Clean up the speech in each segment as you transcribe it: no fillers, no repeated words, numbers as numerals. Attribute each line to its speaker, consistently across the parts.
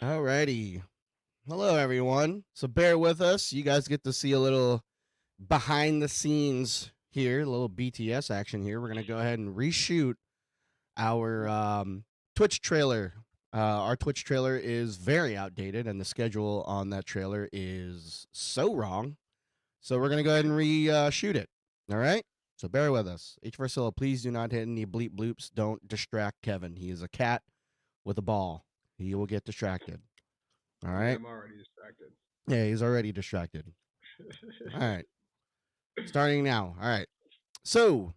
Speaker 1: Alrighty. Hello, everyone. So bear with us. You guys get to see a little behind the scenes here, a little BTS action here. We're going to go ahead and reshoot our Twitch trailer. Our Twitch trailer is very outdated, and the schedule on that trailer is so wrong. So we're going to go ahead and reshoot it. All right? So bear with us. H. Versilla, please do not hit any bleep bloops. Don't distract Kevin. He is a cat with a ball. He will get distracted. All right.
Speaker 2: Yeah, I'm already distracted.
Speaker 1: Yeah, he's already distracted. All right. Starting now. All right. So,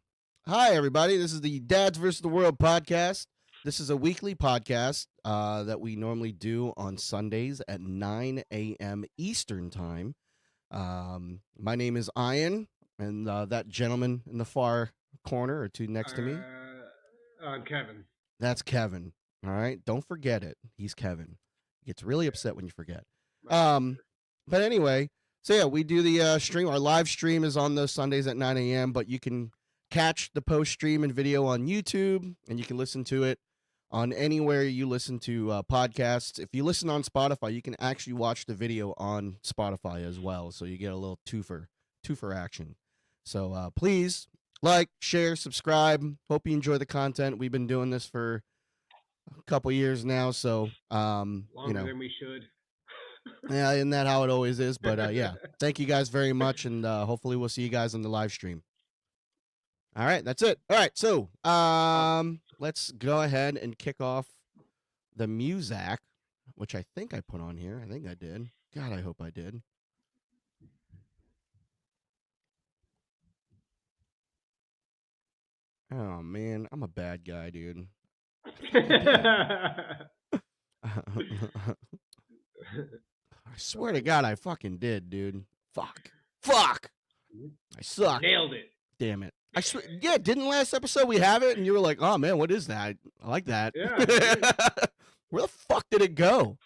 Speaker 1: hi, everybody. This is the Dads versus the World podcast. This is a weekly podcast that we normally do on Sundays at 9 a.m. Eastern Time. My name is Ian, and that gentleman in the far corner or two next to me,
Speaker 2: I'm Kevin.
Speaker 1: that's Kevin. All right. Don't forget it. He's Kevin. He gets really upset when you forget. But anyway, so yeah, we do the stream. Our live stream is on those Sundays at 9 a.m., but you can catch the post stream and video on YouTube, and you can listen to it on anywhere you listen to podcasts. If you listen on Spotify, you can actually watch the video on Spotify as well, so you get a little twofer action. So please like, share, subscribe. Hope you enjoy the content. We've been doing this for a couple years now, so
Speaker 2: Longer than we should.
Speaker 1: Yeah, isn't that how it always is? But yeah, thank you guys very much, and hopefully we'll see you guys on the live stream. All right, that's it. All right, so let's go ahead and kick off the music, which I think I put on here. I think I did. God, I hope I did. Oh man, I'm a bad guy, dude. I swear to God, I fucking did, dude. Fuck. I suck.
Speaker 2: Nailed it.
Speaker 1: Damn it. I swear, yeah, didn't last episode we have it, and you were like, "Oh man, what is that? I like that."
Speaker 2: Yeah.
Speaker 1: Where the fuck did it go?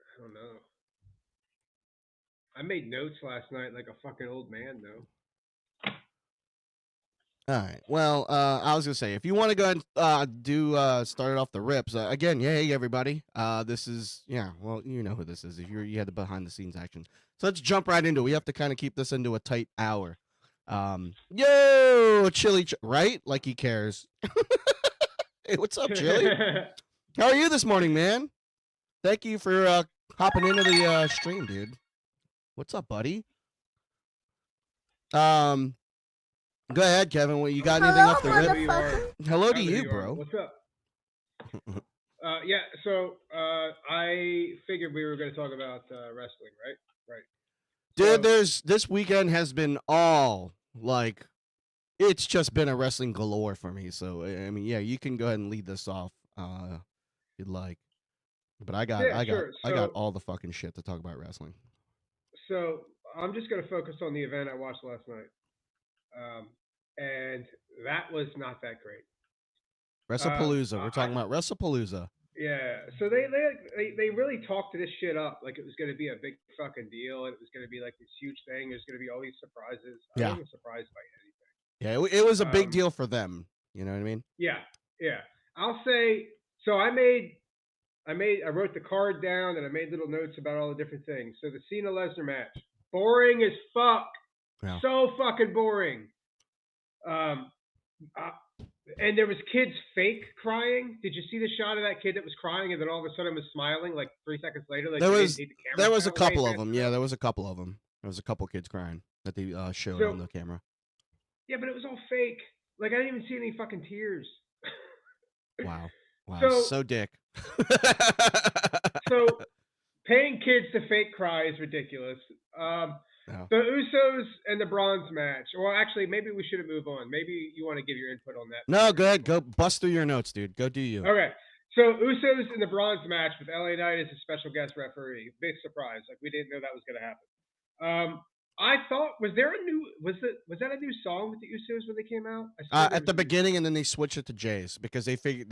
Speaker 2: I don't know. I made notes last night like a fucking old man, though.
Speaker 1: All right. Well, I was gonna say, if you want to go and start it off the rips again, hey everybody. This is well, you know who this is if you had the behind the scenes action. So let's jump right into it. We have to kind of keep this into a tight hour. Yo, Chili, right? Like he cares. Hey, what's up, Chili? How are you this morning, man? Thank you for hopping into the stream, dude. What's up, buddy? Go ahead, Kevin. You got anything off the rip? Hello to you, bro.
Speaker 2: What's up? Yeah, so I figured we were going to talk about wrestling, right? Right.
Speaker 1: Dude, this weekend has been all like, it's just been a wrestling galore for me. So I mean, yeah, you can go ahead and lead this off, if you'd like. But I got all the fucking shit to talk about wrestling.
Speaker 2: So I'm just going to focus on the event I watched last night, and that was not that great.
Speaker 1: WrestlepaLooza. We're talking about WrestlepaLooza.
Speaker 2: Yeah, so they really talked this shit up like it was going to be a big fucking deal, and it was going to be like this huge thing. There's going to be all these surprises. I wasn't surprised by anything.
Speaker 1: Yeah, it was a big deal for them. You know what I mean?
Speaker 2: Yeah. I'll say so. I wrote the card down and I made little notes about all the different things. So the Cena Lesnar match, boring as fuck.
Speaker 1: Yeah.
Speaker 2: So fucking boring. And there was kids fake crying. Did you see the shot of that kid that was crying and then all of a sudden was smiling like 3 seconds later? Like
Speaker 1: there was a couple of them. Yeah, there was a couple of them. There was a couple kids crying that they showed on the camera.
Speaker 2: Yeah, but it was all fake. Like I didn't even see any fucking tears.
Speaker 1: Wow, so dick.
Speaker 2: So paying kids to fake cry is ridiculous. The Usos and the Bronze match. Well, actually, maybe we should move on. Maybe you want to give your input on that.
Speaker 1: No, go ahead. Go bust through your notes, dude. Go do you.
Speaker 2: Okay. So Usos in the Bronze match with LA Knight as a special guest referee. Big surprise. Like we didn't know that was going to happen. I thought was that a new song with the Usos when they came out?
Speaker 1: At the beginning, and then they switched it to Jay's because they figured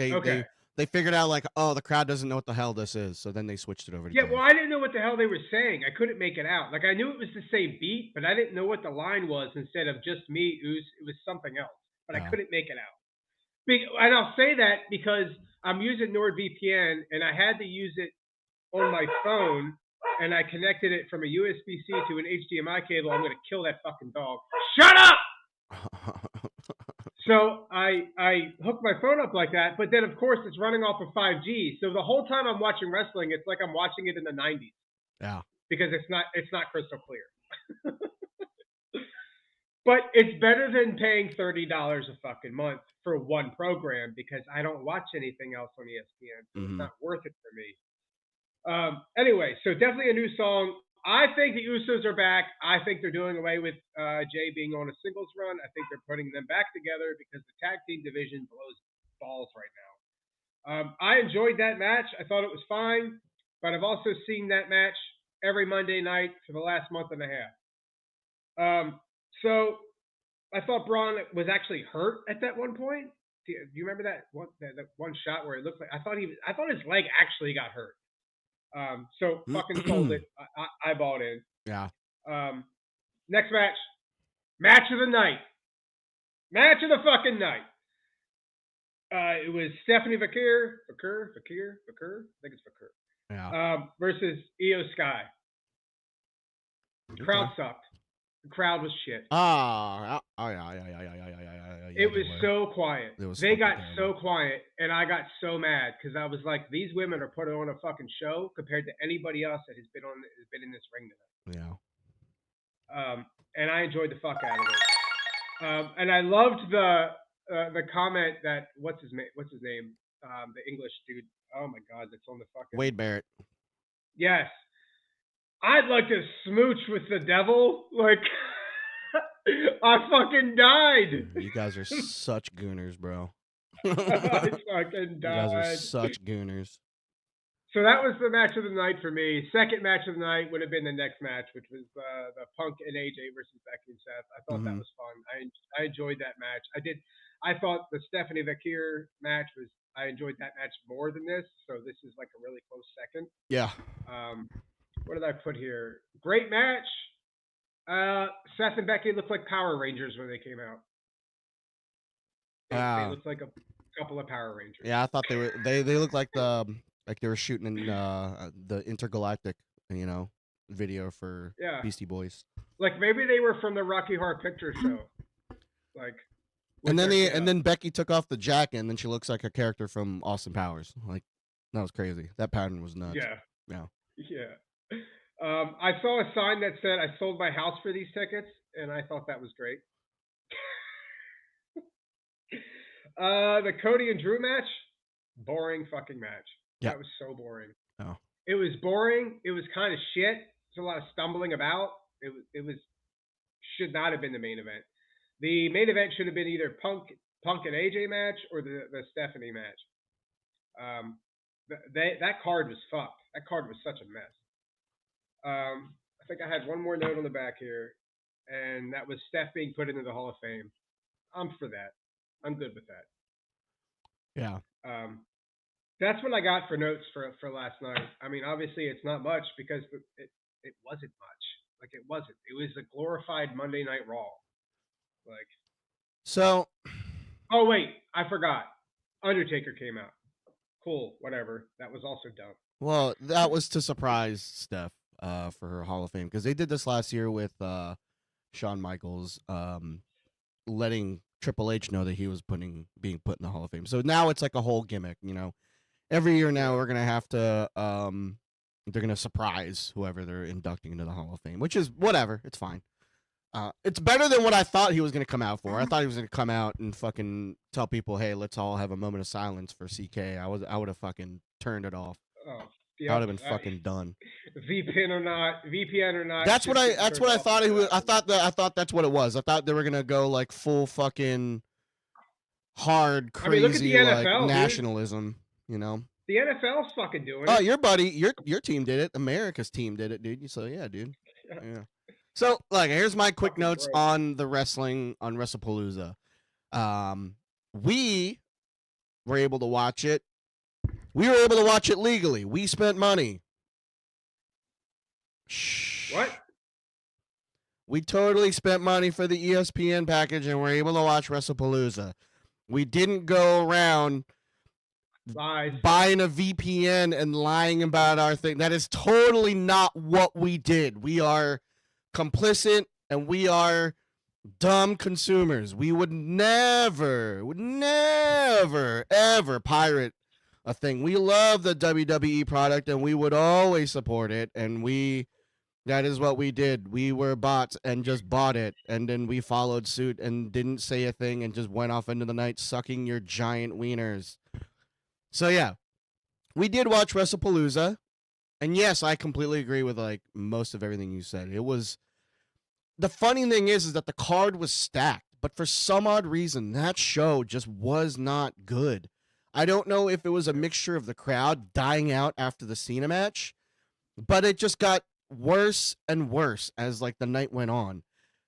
Speaker 1: they figured out like, oh, the crowd doesn't know what the hell this is, so then they switched it over to Jay's.
Speaker 2: Well, I didn't know what the hell they were saying. I couldn't make it out. Like I knew it was the same beat, but I didn't know what the line was. Instead of just me, it was something else, but I couldn't make it out. And I'll say that because I'm using NordVPN, and I had to use it on my phone and I connected it from a USB-C to an HDMI cable, I'm gonna kill that fucking dog. Shut up! So I hooked my phone up like that, but then of course it's running off of 5G. So the whole time I'm watching wrestling, it's like I'm watching it in the 90s.
Speaker 1: Yeah.
Speaker 2: Because it's not crystal clear. But it's better than paying $30 a fucking month for one program because I don't watch anything else on ESPN, so it's not worth it for me. Anyway, so definitely a new song. I think the Usos are back. I think they're doing away with Jay being on a singles run. I think they're putting them back together because the tag team division blows balls right now. I enjoyed that match. I thought it was fine, but I've also seen that match every Monday night for the last month and a half. So I thought Braun was actually hurt at that one point. Do you remember that one shot where it looked like I thought his leg actually got hurt. So fucking sold it. I bought in.
Speaker 1: Yeah.
Speaker 2: Next match of the night. Match of the fucking night. It was Stephanie Vaquer. I think it's Vaquer.
Speaker 1: Yeah.
Speaker 2: Versus Io Sky. The crowd sucked. The crowd was shit.
Speaker 1: Yeah.
Speaker 2: It was so quiet. They got so quiet, and I got so mad because I was like, "These women are putting on a fucking show compared to anybody else that has been in this ring tonight."
Speaker 1: Yeah.
Speaker 2: And I enjoyed the fuck out of it. And I loved the comment that what's his name? The English dude. Oh my god, that's on the fucking
Speaker 1: Wade Barrett.
Speaker 2: Yes. I'd like to smooch with the devil. Like, I fucking died.
Speaker 1: You guys are such gooners, bro.
Speaker 2: I fucking died.
Speaker 1: You guys are such gooners.
Speaker 2: So that was the match of the night for me. Second match of the night would have been the next match, which was the Punk and AJ versus Becky and Seth. I thought that was fun. I enjoyed that match. I thought the Stephanie Vaquer match I enjoyed that match more than this. So this is like a really close second.
Speaker 1: Yeah.
Speaker 2: What did I put here? Great match. Seth and Becky looked like Power Rangers when they came out. They looked like a couple of Power Rangers.
Speaker 1: Yeah, I thought they looked like they were shooting in the intergalactic, video for Beastie Boys.
Speaker 2: Like maybe they were from the Rocky Horror Picture Show. Like.
Speaker 1: And then Becky took off the jacket, and then she looks like a character from Austin Powers. Like, that was crazy. That pattern was nuts.
Speaker 2: Yeah. I saw a sign that said, "I sold my house for these tickets," and I thought that was great. The Cody and Drew match, boring fucking match.
Speaker 1: Yeah.
Speaker 2: That was so boring.
Speaker 1: Oh.
Speaker 2: It was boring. It was kind of shit. There's a lot of stumbling about. It was should not have been the main event. The main event should have been either Punk and AJ match or the Stephanie match. That card was fucked. That card was such a mess. I think I had one more note on the back here, and that was Steph being put into the Hall of Fame. I'm for that. I'm good with that.
Speaker 1: Yeah.
Speaker 2: That's what I got for notes for last night. I mean, obviously it's not much because it wasn't much. Like it wasn't. It was a glorified Monday Night Raw. Like.
Speaker 1: So.
Speaker 2: Oh wait, I forgot. Undertaker came out. Cool, whatever. That was also dumb.
Speaker 1: Well, that was to surprise Steph for her Hall of Fame because they did this last year with Shawn Michaels, letting Triple H know that he was being put in the Hall of Fame. So now it's like a whole gimmick, Every year now we're gonna have to they're gonna surprise whoever they're inducting into the Hall of Fame, which is whatever. It's fine. It's better than what I thought he was gonna come out for. I thought he was gonna come out and fucking tell people, "Hey, let's all have a moment of silence for CK." I would have fucking turned it off.
Speaker 2: Oh,
Speaker 1: yeah, I would have been fucking done.
Speaker 2: VPN or not.
Speaker 1: That's what I thought he was. I thought that's what it was. I thought they were gonna go like full fucking hard crazy NFL, like nationalism.
Speaker 2: The NFL's fucking doing it.
Speaker 1: Oh, your buddy, your team did it. America's team did it, dude. So yeah, dude. Yeah. So, here's my quick notes on the wrestling on WrestlepaLooza. We were able to watch it. We were able to watch it legally. We spent money.
Speaker 2: What?
Speaker 1: We totally spent money for the ESPN package and we're able to watch WrestlepaLooza. We didn't go around
Speaker 2: Lies.
Speaker 1: buying a VPN and lying about our thing. That is totally not what we did. We are complicit and we are dumb consumers. We would never, ever pirate a thing. We love the WWE product and we would always support it. And that is what we did. We were bots and just bought it. And then we followed suit and didn't say a thing and just went off into the night sucking your giant wieners. So yeah, we did watch WrestlepaLooza. And yes, I completely agree with like most of everything you said. It was, the funny thing is that the card was stacked, but for some odd reason, that show just was not good. I don't know if it was a mixture of the crowd dying out after the Cena match, but it just got worse and worse as like the night went on.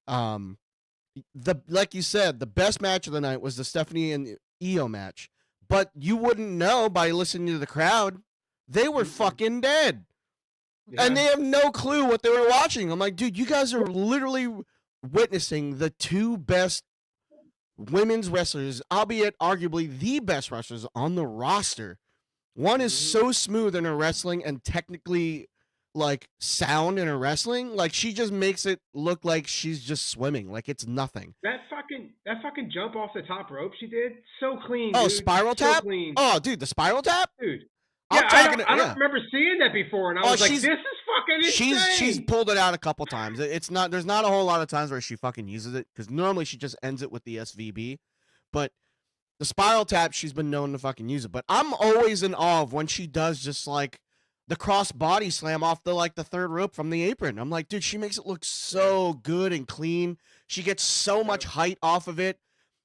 Speaker 1: Like you said, the best match of the night was the Stephanie and Io match, but you wouldn't know by listening to the crowd. They were fucking dead. Yeah. And they have no clue what they were watching. I'm like, dude, you guys are literally witnessing the two best women's wrestlers, albeit arguably the best wrestlers on the roster. One is so smooth in her wrestling and technically like sound in her wrestling. Like she just makes it look like she's just swimming. Like it's nothing.
Speaker 2: That fucking jump off the top rope she did, so clean.
Speaker 1: Oh,
Speaker 2: dude.
Speaker 1: spiral tap?
Speaker 2: Clean.
Speaker 1: Oh, dude, the spiral tap?
Speaker 2: Dude. Yeah, I don't remember seeing that before, and I was like, "This is fucking insane."
Speaker 1: She's pulled it out a couple times. It's not. There's not a whole lot of times where she fucking uses it because normally she just ends it with the SVB, but the spiral tap she's been known to fucking use it. But I'm always in awe of when she does just like the cross body slam off the third rope from the apron. I'm like, dude, she makes it look so good and clean. She gets so much height off of it,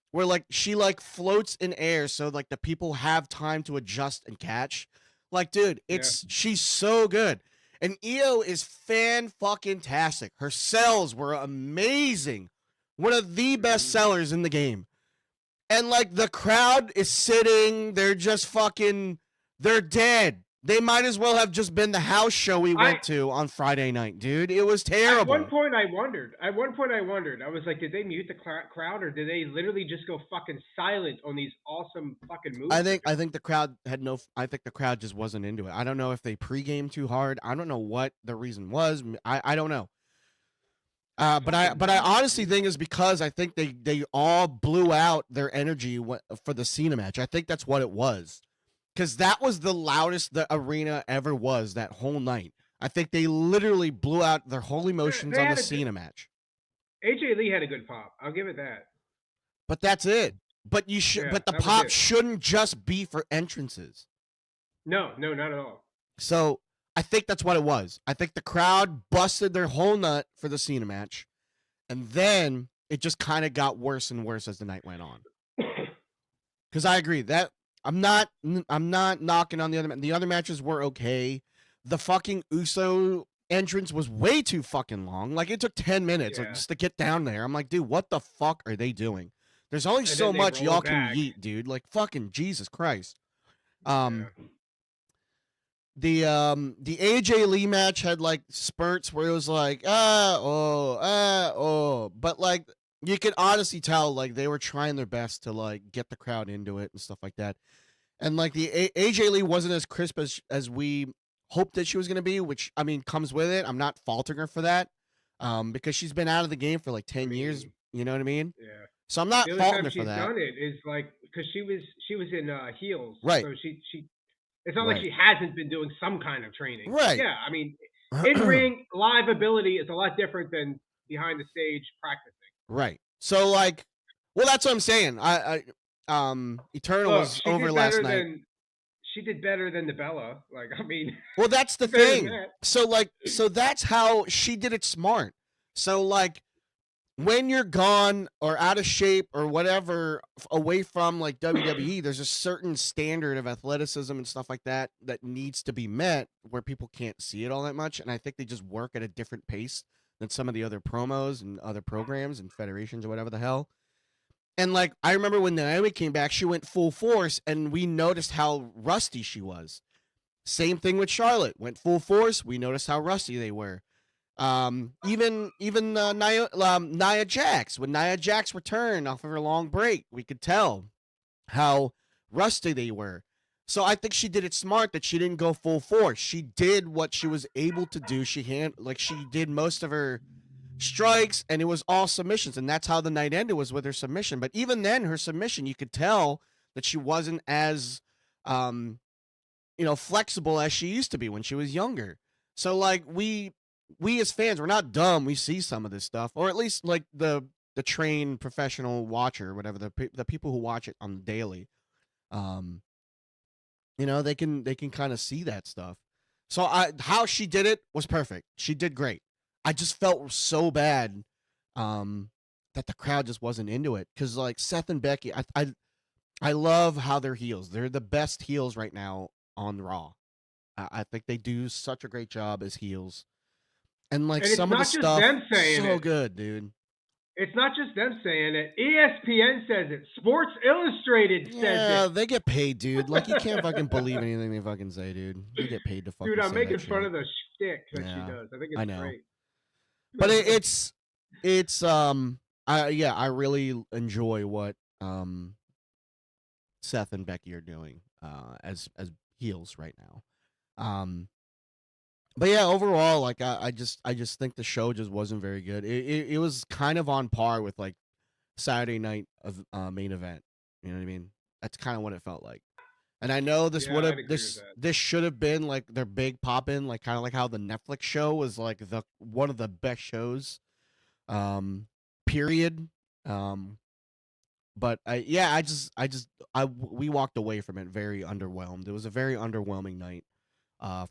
Speaker 1: where like she like floats in air, so like the people have time to adjust and catch. Like, dude, she's so good. And Io is fan-fucking-tastic. Her sells were amazing. One of the best sellers in the game. And, like, the crowd is sitting. They're just fucking, they're dead. They might as well have just been the house show we went to on Friday night, dude. It was terrible.
Speaker 2: At one point, I wondered. I was like, did they mute the crowd, or did they literally just go fucking silent on these awesome fucking moves?
Speaker 1: I think the crowd had no. I think the crowd just wasn't into it. I don't know if they pregame too hard. I don't know what the reason was. I don't know. But I honestly think it's because I think they all blew out their energy for the Cena match. I think that's what it was. Because that was the loudest the arena ever was that whole night. I think they literally blew out their whole emotions on the Cena match.
Speaker 2: AJ Lee had a good pop. I'll give it that.
Speaker 1: But that's it. But you should. But the pop shouldn't just be for entrances.
Speaker 2: No, not at all.
Speaker 1: So I think that's what it was. I think the crowd busted their whole nut for the Cena match, and then it just kind of got worse and worse as the night went on. Because I agree that. I'm not knocking on the other. The other matches were okay. The fucking Uso entrance was way too fucking long. Like it took 10 minutes just to get down there. I'm like, dude, what the fuck are they doing? There's only so much y'all can yeet, dude. Like fucking Jesus Christ. The AJ Lee match had like spurts where it was like but like you could honestly tell like they were trying their best to like get the crowd into it and stuff like that. And like the AJ Lee wasn't as crisp as we hoped that she was going to be, which I mean comes with it. I'm not faulting her for that. Because she's been out of the game for like 10 years, you know what I mean?
Speaker 2: Yeah.
Speaker 1: So I'm not faulting her for that.
Speaker 2: The only time she's done it is like cuz she was in heels.
Speaker 1: Right.
Speaker 2: So she it's not like she hasn't been doing some kind of training.
Speaker 1: Right.
Speaker 2: Yeah, I mean, in-ring live ability is a lot different than behind the stage practicing.
Speaker 1: Right. So like, well, that's what I'm saying. Eternal was over last night.
Speaker 2: She did better than the Bella. Like, I mean.
Speaker 1: Well, that's the thing. So that's how she did it smart. So like, when you're gone or out of shape or whatever away from like WWE, there's a certain standard of athleticism and stuff like that that needs to be met where people can't see it all that much. And I think they just work at a different pace than some of the other promos and other programs and federations or whatever the hell. And like, I remember when Naomi came back, she went full force and we noticed how rusty she was. Same thing with Charlotte. Went full force. We noticed how rusty they were. Even Nia Jax, when Nia Jax returned off of her long break, we could tell how rusty they were. So I think she did it smart that she didn't go full force. She did what she was able to do. She did most of her strikes, and it was all submissions, and that's how the night ended, was with her submission. But even then, her submission, you could tell that she wasn't as flexible as she used to be when she was younger. So like we as fans, we're not dumb. We see some of this stuff, or at least like the trained professional watcher, or whatever, the people who watch it on the daily. Um, they can kind of see that stuff. So how she did it was perfect. She did great. I just felt so bad that the crowd just wasn't into it, because like Seth and Becky, I love how they're heels. They're the best heels right now on Raw. I think they do such a great job as heels, and like
Speaker 2: And it's
Speaker 1: some of the
Speaker 2: not just
Speaker 1: stuff,
Speaker 2: them saying
Speaker 1: so
Speaker 2: it.
Speaker 1: good, dude.
Speaker 2: It's not just them saying it. ESPN says it. Sports Illustrated says
Speaker 1: Yeah,
Speaker 2: it.
Speaker 1: they get paid, dude. Like you can't fucking believe anything they fucking say, dude. They get paid to
Speaker 2: Dude,
Speaker 1: fucking
Speaker 2: I'm
Speaker 1: say that
Speaker 2: making fun
Speaker 1: shit.
Speaker 2: of the shtick that she
Speaker 1: Yeah,
Speaker 2: does. I think
Speaker 1: I
Speaker 2: it's
Speaker 1: know.
Speaker 2: great.
Speaker 1: But it's I really enjoy what Seth and Becky are doing as heels right now. But yeah, overall, like I just think the show just wasn't very good. It was kind of on par with like Saturday night of main event. You know what I mean? That's kind of what it felt like. And I know this
Speaker 2: Yeah,
Speaker 1: would have
Speaker 2: I'd agree with that.
Speaker 1: this should have been like their big pop in, like kind of like how the Netflix show was like the one of the best shows. Period. Um, but we walked away from it very underwhelmed. It was a very underwhelming night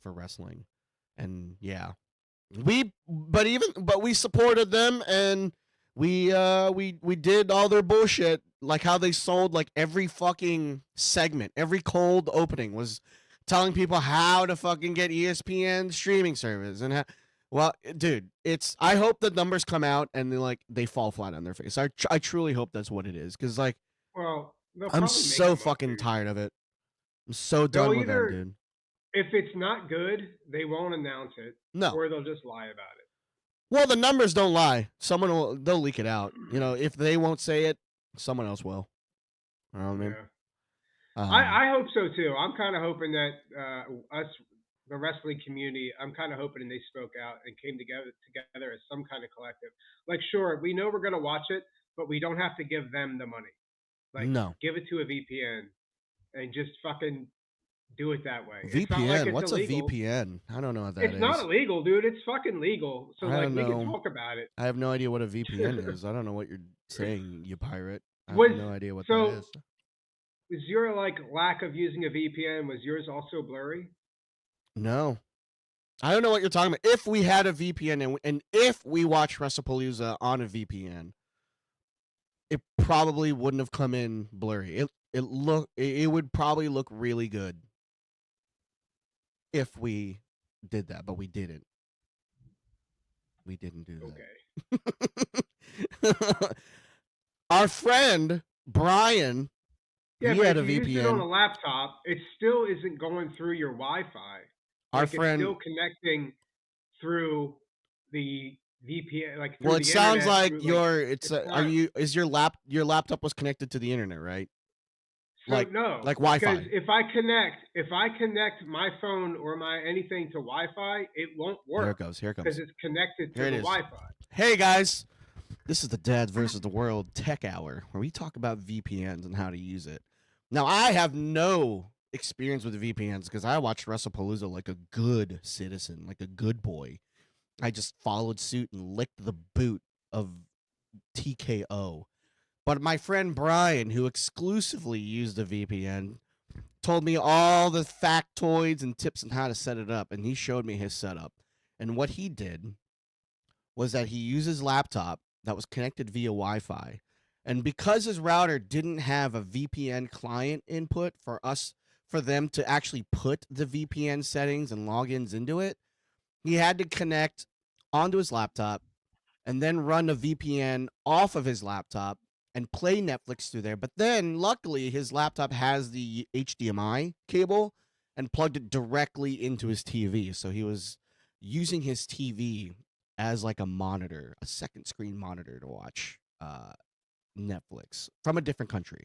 Speaker 1: for wrestling. And yeah, but we supported them, and we did all their bullshit, like how they sold like every fucking segment. Every cold opening was telling people how to fucking get ESPN streaming service, and well, dude, I hope the numbers come out and they fall flat on their face. I truly hope that's what it is, cuz like
Speaker 2: Well, they'll
Speaker 1: I'm
Speaker 2: probably make
Speaker 1: so
Speaker 2: them up,
Speaker 1: fucking
Speaker 2: dude.
Speaker 1: tired of it. I'm so
Speaker 2: They'll
Speaker 1: done with them,
Speaker 2: either,
Speaker 1: dude.
Speaker 2: if it's not good, they won't announce it,
Speaker 1: No.
Speaker 2: or they'll just lie about it.
Speaker 1: Well, the numbers don't lie. They'll leak it out. If they won't say it, someone else will. You know what I mean?
Speaker 2: Yeah.
Speaker 1: Um,
Speaker 2: I hope so too. I'm kind of hoping that us, the wrestling community, I'm kind of hoping they spoke out and came together as some kind of collective. Like, sure, we know we're gonna watch it, but we don't have to give them the money. Like,
Speaker 1: no.
Speaker 2: give it to a VPN and just fucking do it that way. It's not like
Speaker 1: VPN.
Speaker 2: it's
Speaker 1: What's a
Speaker 2: illegal.
Speaker 1: VPN? I don't know what that
Speaker 2: It's not
Speaker 1: is.
Speaker 2: illegal, dude. It's fucking legal. So
Speaker 1: I
Speaker 2: like,
Speaker 1: don't
Speaker 2: we can
Speaker 1: know.
Speaker 2: talk about it.
Speaker 1: I have no idea what a VPN is. I don't know what you're saying, you pirate. I have
Speaker 2: Was
Speaker 1: no idea what that
Speaker 2: so
Speaker 1: is.
Speaker 2: was your like lack of using a VPN, was yours also blurry?
Speaker 1: No. I don't know what you're talking about. If we had a VPN and if we watched WrestlepaLooza on a VPN, it probably wouldn't have come in blurry. It would probably look really good if we did that, but we didn't. We didn't do
Speaker 2: Okay.
Speaker 1: that. Our friend Brian,
Speaker 2: Yeah,
Speaker 1: he
Speaker 2: but
Speaker 1: had
Speaker 2: if
Speaker 1: a
Speaker 2: you used it on a
Speaker 1: VPN.
Speaker 2: laptop, it still isn't going through your Wi-Fi.
Speaker 1: Our
Speaker 2: Like, it's
Speaker 1: friend,
Speaker 2: still connecting through the VPN, like
Speaker 1: well,
Speaker 2: through
Speaker 1: it
Speaker 2: the
Speaker 1: sounds
Speaker 2: internet.
Speaker 1: like
Speaker 2: Through like, it's
Speaker 1: are
Speaker 2: not.
Speaker 1: you is your laptop was connected to the internet, right?
Speaker 2: So
Speaker 1: Like
Speaker 2: no,
Speaker 1: like
Speaker 2: because
Speaker 1: Wi-Fi.
Speaker 2: if I connect my phone or my anything to Wi-Fi, it won't
Speaker 1: Here
Speaker 2: work
Speaker 1: it goes. Here it
Speaker 2: because
Speaker 1: comes.
Speaker 2: it's connected to
Speaker 1: Here it
Speaker 2: the
Speaker 1: is.
Speaker 2: Wi-Fi.
Speaker 1: Hey guys, this is the Dads versus the World Tech Hour, where we talk about VPNs and how to use it. Now, I have no experience with VPNs because I watched WrestlepaLooza like a good citizen, like a good boy. I just followed suit and licked the boot of TKO. But my friend Brian, who exclusively used a VPN, told me all the factoids and tips on how to set it up, and he showed me his setup. And what he did was that he used his laptop that was connected via Wi-Fi. And because his router didn't have a VPN client input for them to actually put the VPN settings and logins into it, he had to connect onto his laptop and then run a VPN off of his laptop and play Netflix through there. But then luckily his laptop has the HDMI cable and plugged it directly into his TV. So he was using his TV as like a monitor, a second screen monitor to watch Netflix from a different country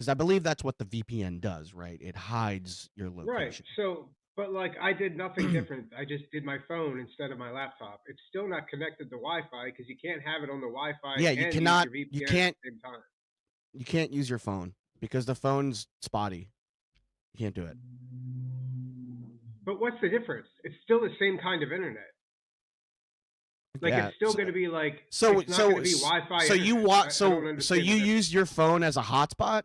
Speaker 1: because I believe that's what the VPN does, right? It hides your
Speaker 2: Right.
Speaker 1: location.
Speaker 2: So, but like I did nothing different. I just did my phone instead of my laptop. It's still not connected to Wi-Fi because you can't have it on the Wi-Fi
Speaker 1: Yeah, you
Speaker 2: and use
Speaker 1: cannot,
Speaker 2: your VPN at the same time.
Speaker 1: you can't use your phone because the phone's spotty. You can't do it.
Speaker 2: But what's the difference? It's still the same kind of internet. Like
Speaker 1: Yeah.
Speaker 2: it's still going to be like
Speaker 1: So
Speaker 2: it's not going
Speaker 1: so
Speaker 2: to be Wi-Fi
Speaker 1: so you
Speaker 2: internet.
Speaker 1: want
Speaker 2: I don't
Speaker 1: so
Speaker 2: understand the
Speaker 1: you
Speaker 2: difference.
Speaker 1: use your phone as a hotspot?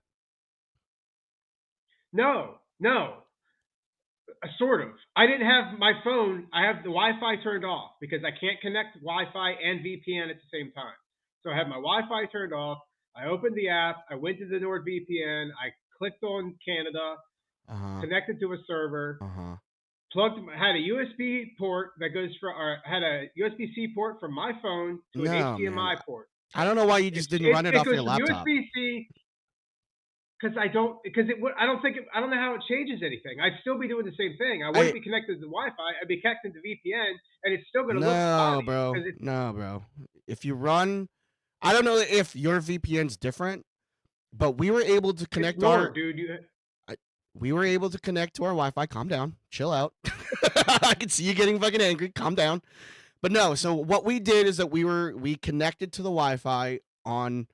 Speaker 2: No, no, sort of. I didn't have my phone. I have the Wi-Fi turned off because I can't connect Wi-Fi and VPN at the same time. So I have my Wi-Fi turned off. I opened the app. I went to the NordVPN. I clicked on Canada,
Speaker 1: Uh-huh.
Speaker 2: connected to a server,
Speaker 1: Uh-huh.
Speaker 2: had a USB port that goes for, or had a USB-C port from my phone to an
Speaker 1: No, man.
Speaker 2: HDMI port.
Speaker 1: I don't know why you just didn't run it
Speaker 2: It
Speaker 1: off
Speaker 2: goes
Speaker 1: your
Speaker 2: from
Speaker 1: laptop.
Speaker 2: USB-C because I don't think I don't know how it changes anything. I'd still be doing the same thing. I wouldn't be connected to the Wi-Fi. I'd be connected to VPN, and it's still going to look
Speaker 1: No,
Speaker 2: spotty
Speaker 1: bro.
Speaker 2: because it's
Speaker 1: No, bro. If you run, I don't know if your VPN's different, but we were able to connect our
Speaker 2: Nord, dude.
Speaker 1: we were able to connect to our Wi-Fi. Calm down. Chill out. I can see you getting fucking angry. Calm down. But no, so what we did is that we connected to the Wi-Fi on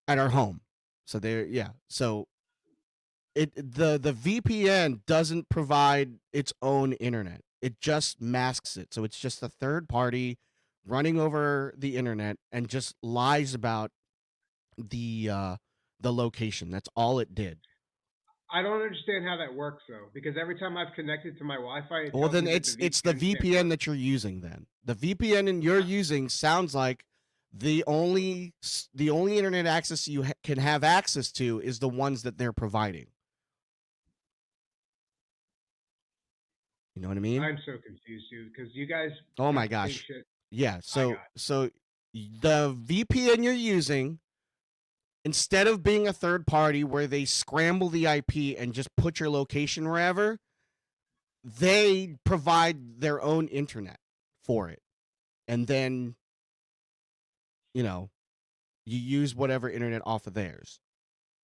Speaker 1: at our home. So there, yeah. So the VPN doesn't provide its own internet. It just masks it. So it's just a third party running over the internet and just lies about the location. That's all it did.
Speaker 2: I don't understand how that works though, because every time I've connected to my Wi-Fi, it
Speaker 1: Well,
Speaker 2: tells
Speaker 1: then
Speaker 2: me that the
Speaker 1: it's the
Speaker 2: VPN can't
Speaker 1: VPN
Speaker 2: work.
Speaker 1: that you're using. Then the VPN and you're using sounds like the only internet access you can have access to is the ones that they're providing. You know what I mean?
Speaker 2: I'm so confused, dude, because you guys
Speaker 1: Oh
Speaker 2: got
Speaker 1: my
Speaker 2: the same
Speaker 1: gosh.
Speaker 2: shit
Speaker 1: Yeah.
Speaker 2: I got.
Speaker 1: So the VPN you're using, instead of being a third party where they scramble the IP and just put your location wherever, they provide their own internet for it. And then, you know, you use whatever internet off of theirs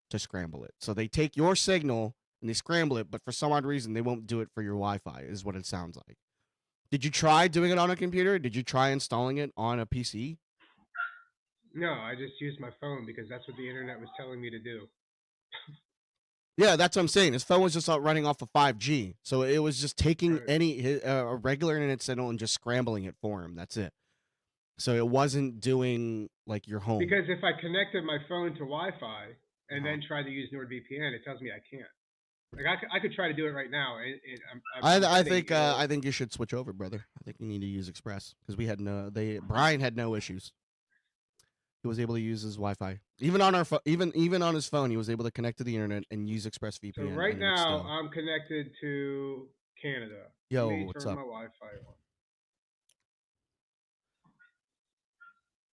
Speaker 1: to scramble it. So they take your signal and they scramble it, but for some odd reason they won't do it for your Wi-Fi, is what it sounds like. Did you try doing it on a computer? Did you try installing it on a PC?
Speaker 2: No, I just used my phone because that's what the internet was telling me to do.
Speaker 1: Yeah, that's what I'm saying. His phone was just running off of 5G, so it was just taking
Speaker 2: Right.
Speaker 1: a regular internet signal and just scrambling it for him. That's it. So it wasn't doing like your home.
Speaker 2: Because if I connected my phone to Wi-Fi and
Speaker 1: Uh-huh.
Speaker 2: then tried to use NordVPN, it tells me I can't. Like I could try to do it right now, and I'm
Speaker 1: I
Speaker 2: getting
Speaker 1: think I think you should switch over, brother. I think you need to use Express because we had no they Brian had no issues. He was able to use his Wi-Fi even on our even on his phone. He was able to connect to the internet and use Express
Speaker 2: So
Speaker 1: VPN,
Speaker 2: right
Speaker 1: and it would
Speaker 2: now
Speaker 1: still.
Speaker 2: I'm connected to Canada. Let
Speaker 1: Yo,
Speaker 2: me
Speaker 1: what's
Speaker 2: turn
Speaker 1: up?
Speaker 2: my Wi-Fi on.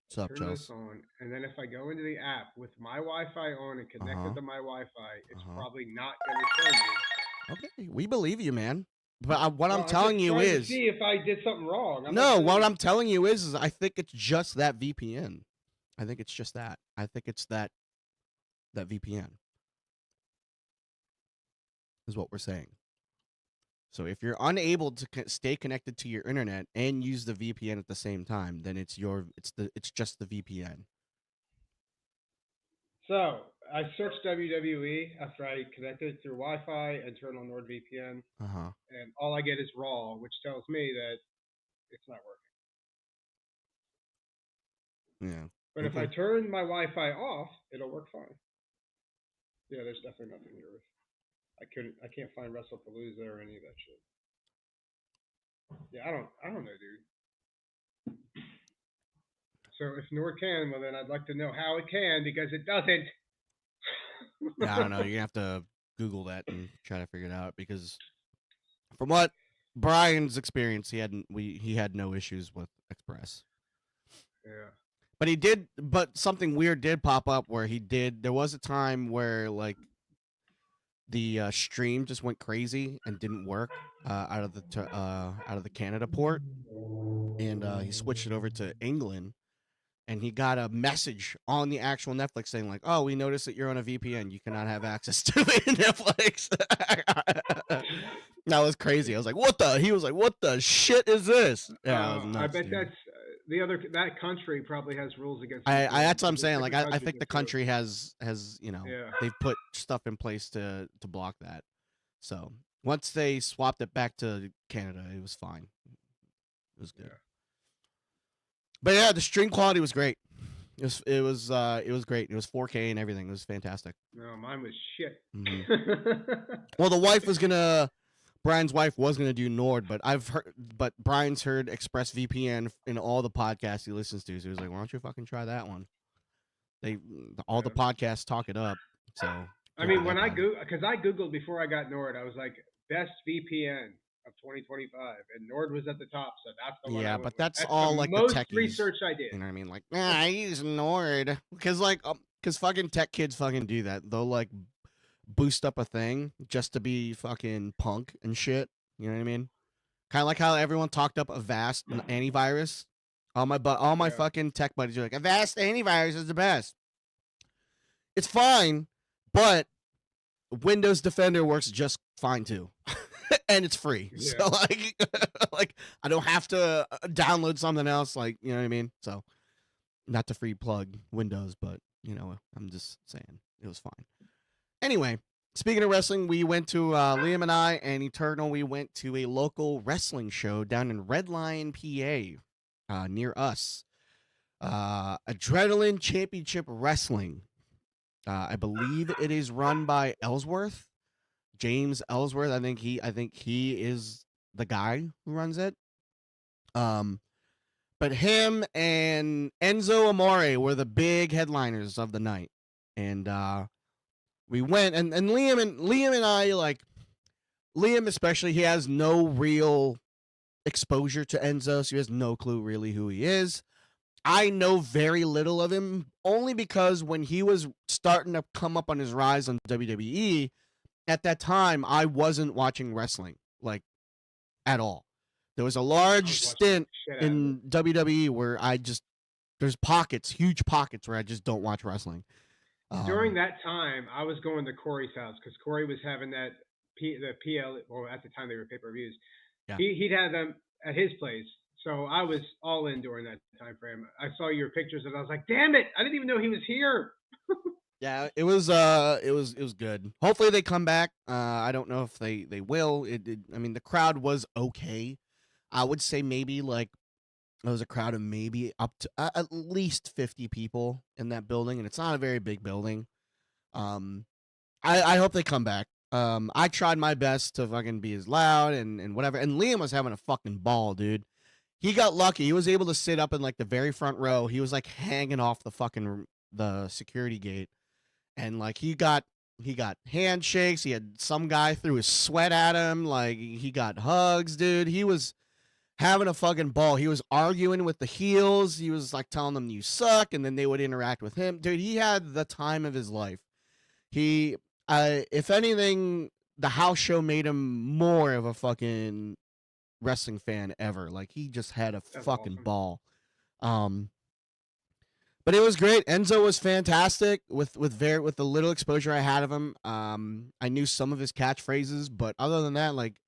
Speaker 1: What's up,
Speaker 2: Turn this
Speaker 1: Chels?
Speaker 2: on, and then if I go into the app with my Wi-Fi on and
Speaker 1: Uh huh.
Speaker 2: connected to my Wi-Fi,
Speaker 1: Uh
Speaker 2: it's
Speaker 1: huh.
Speaker 2: probably not going to show me anything.
Speaker 1: Okay, we believe you, man. But what I'm
Speaker 2: Well, I'm just
Speaker 1: telling you
Speaker 2: trying to
Speaker 1: is,
Speaker 2: see if I did something wrong. I'm not
Speaker 1: no. What
Speaker 2: doing.
Speaker 1: I'm telling you is I think it's just that VPN. I think it's just that. I think it's that VPN is what we're saying. So if you're unable to stay connected to your internet and use the VPN at the same time, then it's just the VPN.
Speaker 2: So I searched WWE after I connected through Wi-Fi and turned on NordVPN,
Speaker 1: Uh huh.
Speaker 2: and all I get is Raw, which tells me that it's not working.
Speaker 1: Yeah.
Speaker 2: But if I
Speaker 1: Okay.
Speaker 2: turn my Wi-Fi off, it'll work fine. Yeah, there's definitely nothing here. I can't find WrestlepaLooza or any of that shit. Yeah, I don't know, dude. So if Nord can, well then I'd like to know how it can because it doesn't.
Speaker 1: Yeah, I don't know. You're gonna have to Google that and try to figure it out because from what Brian's experience, he had no issues with Express.
Speaker 2: Yeah.
Speaker 1: But he did. But something weird did pop up where he did. There was a time where like the stream just went crazy and didn't work out of the Canada port, and he switched it over to England, and he got a message on the actual Netflix saying like, "Oh, we noticed that you're on a VPN. You cannot have access to Netflix." That was crazy. I was like, "What the?" He was like, "What the shit is this?" Yeah, it was
Speaker 2: I
Speaker 1: nuts,
Speaker 2: bet
Speaker 1: dude.
Speaker 2: that's that country probably has rules against
Speaker 1: I
Speaker 2: VPN.
Speaker 1: that's what I'm
Speaker 2: Different
Speaker 1: saying. Like, I
Speaker 2: countries
Speaker 1: think the
Speaker 2: have too.
Speaker 1: country has
Speaker 2: Yeah.
Speaker 1: they've put stuff in place to block that. So once they swapped it back to Canada, it was fine. It was good.
Speaker 2: Yeah.
Speaker 1: But yeah, the stream quality was great. It was great. It was 4K and everything. It was fantastic.
Speaker 2: No, mine was shit.
Speaker 1: Well, the wife was gonna Brian's wife was gonna do Nord, but Brian's heard ExpressVPN in all the podcasts he listens to. So he was like, "Why don't you fucking try that one?" All the podcasts talk it up. So
Speaker 2: I mean, when I googled before I got Nord, I was like best VPN of 2025, and Nord was at the top, so that's the one.
Speaker 1: Yeah,
Speaker 2: I went
Speaker 1: but
Speaker 2: with.
Speaker 1: that's
Speaker 2: That's
Speaker 1: all
Speaker 2: the
Speaker 1: like the
Speaker 2: most
Speaker 1: techies.
Speaker 2: research I did.
Speaker 1: You know what I mean? Like, I use Nord because fucking tech kids fucking do that. They'll like boost up a thing just to be fucking punk and shit. You know what I mean? Kind of like how everyone talked up Avast antivirus. All my fucking tech buddies are like, Avast antivirus is the best. It's fine, but Windows Defender works just fine too. And it's free.
Speaker 2: Yeah.
Speaker 1: So like I don't have to download something else, like, you know what I mean? So not to free plug Windows, but I'm just saying it was fine. Anyway, speaking of wrestling, we went to Liam and I and Eternal. We went to a local wrestling show down in Red Lion, PA, near us. Adrenaline Championship Wrestling. I believe it is run by Ellsworth, James Ellsworth. I think he is the guy who runs it. But him and Enzo Amore were the big headliners of the night, and we went, and Liam and I, like, Liam especially, he has no real exposure to Enzo, so he has no clue really who he is. I know very little of him, only because when he was starting to come up on his rise on WWE, at that time I wasn't watching wrestling, like, at all. There was a large stint in WWE where there's huge pockets where I just don't watch wrestling.
Speaker 2: During that time, I was going to Corey's house because Corey was having the PL. Well, at the time they were pay-per-views. Yeah. He'd have them at his place, so I was all in during that time frame. I saw your pictures and I was like, "Damn it! I didn't even know he was here."
Speaker 1: Yeah, it was good. Hopefully they come back. I don't know if they will. I mean, the crowd was okay. I would say maybe like there was a crowd of maybe up to at least 50 people in that building, and it's not a very big building. I hope they come back. I tried my best to fucking be as loud and whatever. And Liam was having a fucking ball, dude. He got lucky. He was able to sit up in like the very front row. He was like hanging off the security gate, and like he got handshakes. He had some guy threw his sweat at him. Like he got hugs, dude. He was having a fucking ball. He was arguing with the heels. He was like telling them you suck, and then they would interact with him. Dude, he had the time of his life. If anything, the house show made him more of a fucking wrestling fan ever. Like he just had a fucking ball. But it was great. Enzo was fantastic with the little exposure I had of him. I knew some of his catchphrases, but other than that, like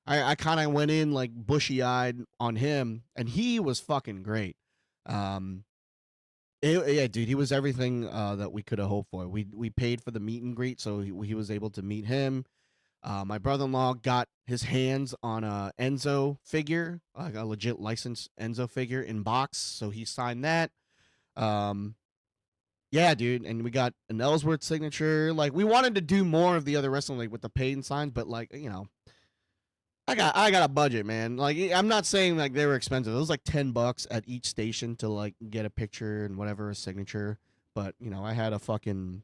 Speaker 1: I kind of went in like bushy-eyed on him, and he was fucking great. Yeah, dude, he was everything that we could have hoped for. We paid for the meet and greet, so he was able to meet him. My brother-in-law got his hands on a Enzo figure, like a legit licensed Enzo figure in box, so he signed that. Yeah, dude, and we got an Ellsworth signature. Like we wanted to do more of the other wrestling, like with the paid and signs, but like I got a budget, man. Like I'm not saying like they were expensive. It was like $10 at each station to like get a picture and whatever, a signature. But I had a fucking,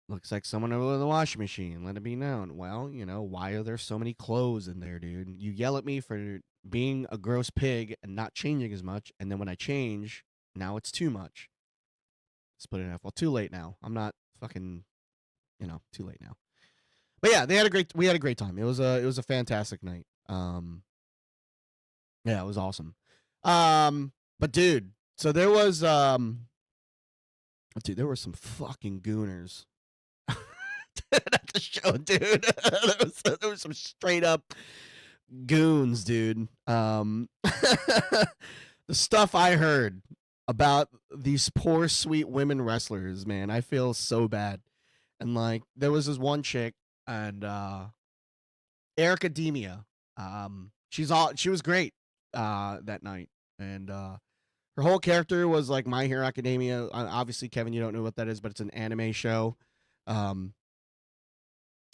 Speaker 1: looks like someone over the washing machine. Let it be known. Well, why are there so many clothes in there, dude? You yell at me for being a gross pig and not changing as much, and then when I change, now it's too much. Split it in half. Well, too late now. I'm not fucking, too late now. But yeah, we had a great time. It was a fantastic night. Yeah, it was awesome. But dude, so there was dude, there were some fucking gooners at the show, dude. there was some straight up goons, dude. The stuff I heard about these poor sweet women wrestlers, man, I feel so bad. And like there was this one chick and Erica Demia. She was great that night. And her whole character was like My Hero Academia. Obviously, Kevin, you don't know what that is, but it's an anime show.